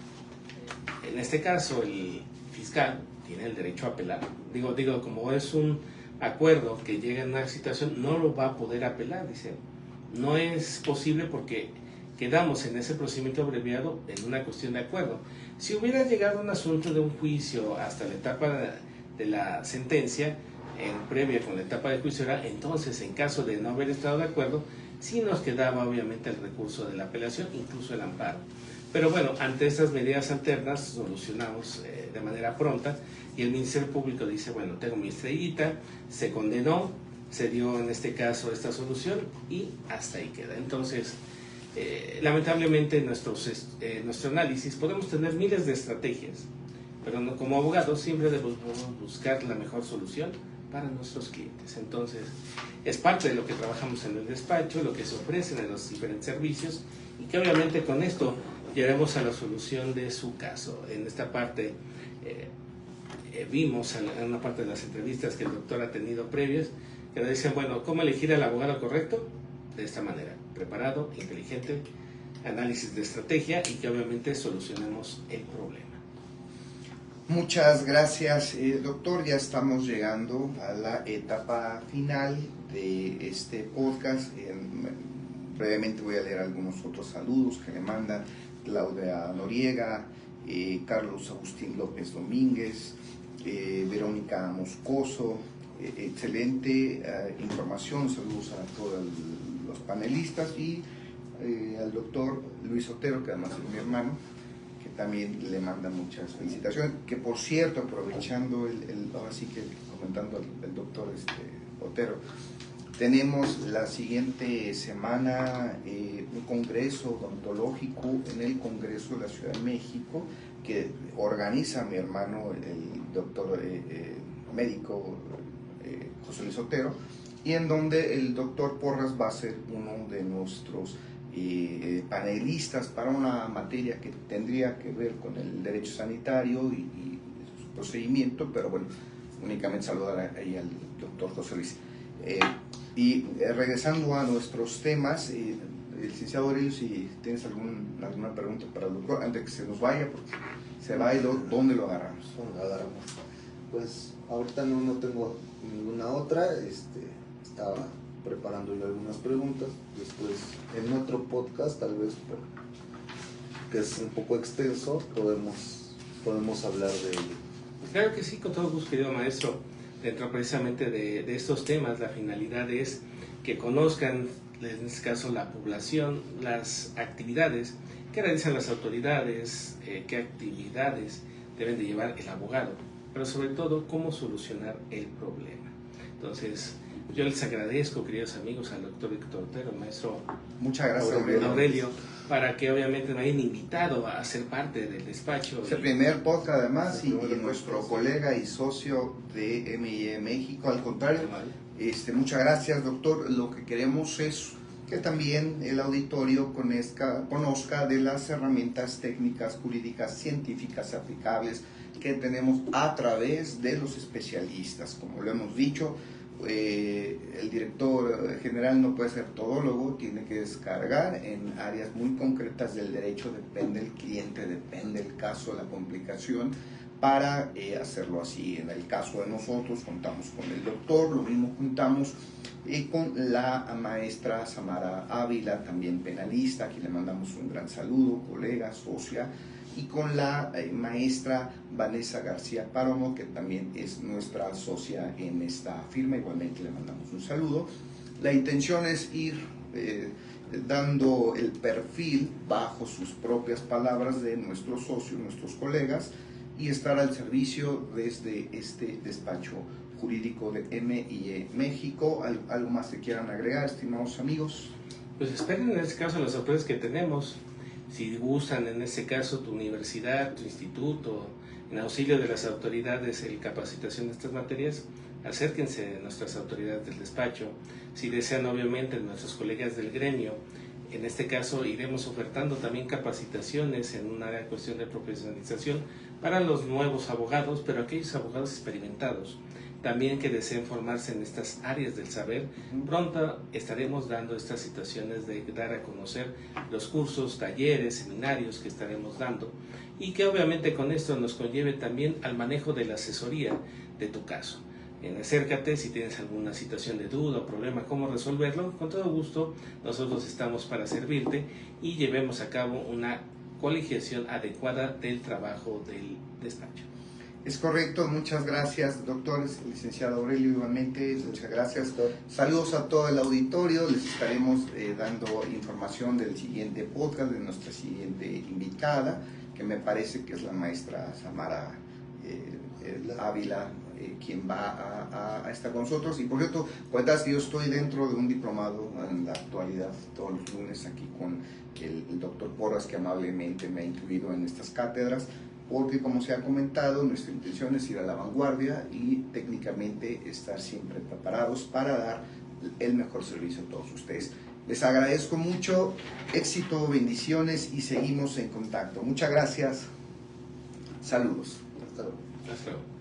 en este caso el fiscal tiene el derecho a apelar. Digo, como es un acuerdo que llega en una situación, no lo va a poder apelar, dice. No es posible porque quedamos en ese procedimiento abreviado en una cuestión de acuerdo. Si hubiera llegado un asunto de un juicio hasta la etapa de la sentencia, en previa con la etapa de juicio, entonces en caso de no haber estado de acuerdo, sí nos quedaba obviamente el recurso de la apelación, incluso el amparo. Pero bueno, ante estas medidas alternas solucionamos de manera pronta y el Ministerio Público dice, bueno, tengo mi estrellita, se condenó, se dio en este caso esta solución y hasta ahí queda. Entonces, lamentablemente en nuestro análisis podemos tener miles de estrategias, pero no, como abogados siempre debemos buscar la mejor solución para nuestros clientes. Entonces, es parte de lo que trabajamos en el despacho, lo que se ofrecen en los diferentes servicios y que obviamente con esto llegaremos a la solución de su caso. En esta parte vimos en una parte de las entrevistas que el doctor ha tenido previas, que le dicen, bueno, ¿cómo elegir al abogado correcto? De esta manera, preparado, inteligente, análisis de estrategia y que obviamente solucionemos el problema. Muchas gracias, doctor. Ya estamos llegando a la etapa final de este podcast. Brevemente voy a leer algunos otros saludos que le mandan Claudia Noriega, Carlos Agustín López Domínguez, Verónica Moscoso. Excelente información. Saludos a todos los panelistas y al doctor Luis Otero, que además es mi hermano, que también le manda muchas felicitaciones. Que por cierto, aprovechando ahora sí que comentando el doctor Otero, tenemos la siguiente semana un congreso odontológico en el Congreso de la Ciudad de México que organiza mi hermano, el doctor médico José Luis Otero, y en donde el doctor Porras va a ser uno de nuestros panelistas para una materia que tendría que ver con el derecho sanitario y su procedimiento, pero bueno, únicamente saludar ahí al doctor José Luis. Regresando a nuestros temas, licenciado Aurelio, si tienes alguna pregunta para el doctor, antes de que se nos vaya, porque se va y ¿dónde lo agarramos? ¿Dónde lo agarramos? Pues ahorita no tengo ninguna otra, estaba preparando yo algunas preguntas, después en otro podcast, tal vez que es un poco extenso, podemos hablar de ello. Claro que sí, con todo gusto, querido maestro. Dentro precisamente de estos temas, la finalidad es que conozcan, en este caso, la población, las actividades que realizan las autoridades, qué actividades deben de llevar el abogado, pero sobre todo, cómo solucionar el problema. Entonces, yo les agradezco, queridos amigos, al doctor Víctor Otero, maestro. Muchas gracias, Aurelio, para que obviamente me hayan invitado a ser parte del despacho. Es el primer podcast además y nuestro colega y socio de MIE México. Al contrario, muchas gracias, doctor. Lo que queremos es que también el auditorio conozca de las herramientas técnicas, jurídicas, científicas aplicables que tenemos a través de los especialistas. Como lo hemos dicho, el director general no puede ser todólogo, tiene que descargar en áreas muy concretas del derecho, depende del cliente, depende del caso, la complicación, para hacerlo así. En el caso de nosotros contamos con el doctor, lo mismo contamos con la maestra Samara Ávila, también penalista, a quien le mandamos un gran saludo, colega, socia, y con la maestra Vanessa García Páramo, que también es nuestra socia en esta firma, igualmente le mandamos un saludo. La intención es ir dando el perfil bajo sus propias palabras de nuestros socios, nuestros colegas, y estar al servicio desde este despacho jurídico de MIE México. ¿Algo más que quieran agregar, estimados amigos? Pues esperen en este caso las sorpresas que tenemos. Si gustan, en este caso, tu universidad, tu instituto, en auxilio de las autoridades en capacitación de estas materias, acérquense a nuestras autoridades del despacho. Si desean, obviamente, nuestros colegas del gremio, en este caso iremos ofertando también capacitaciones en una cuestión de profesionalización para los nuevos abogados, pero aquellos abogados experimentados también que deseen formarse en estas áreas del saber. Pronto estaremos dando estas situaciones de dar a conocer los cursos, talleres, seminarios que estaremos dando y que obviamente con esto nos conlleve también al manejo de la asesoría de tu caso. acércate si tienes alguna situación de duda o problema, cómo resolverlo. Con todo gusto, nosotros estamos para servirte y llevemos a cabo una colegiación adecuada del trabajo del despacho. Es correcto, muchas gracias, doctores, licenciado Aurelio, igualmente, muchas gracias. Saludos a todo el auditorio, les estaremos dando información del siguiente podcast, de nuestra siguiente invitada, que me parece que es la maestra Samara Ávila, quien va a estar con nosotros. Y por cierto, cuentas que yo estoy dentro de un diplomado en la actualidad, todos los lunes aquí con el doctor Porras, que amablemente me ha incluido en estas cátedras, porque como se ha comentado, nuestra intención es ir a la vanguardia y técnicamente estar siempre preparados para dar el mejor servicio a todos ustedes. Les agradezco mucho, éxito, bendiciones y seguimos en contacto. Muchas gracias. Saludos. Hasta luego. Hasta luego.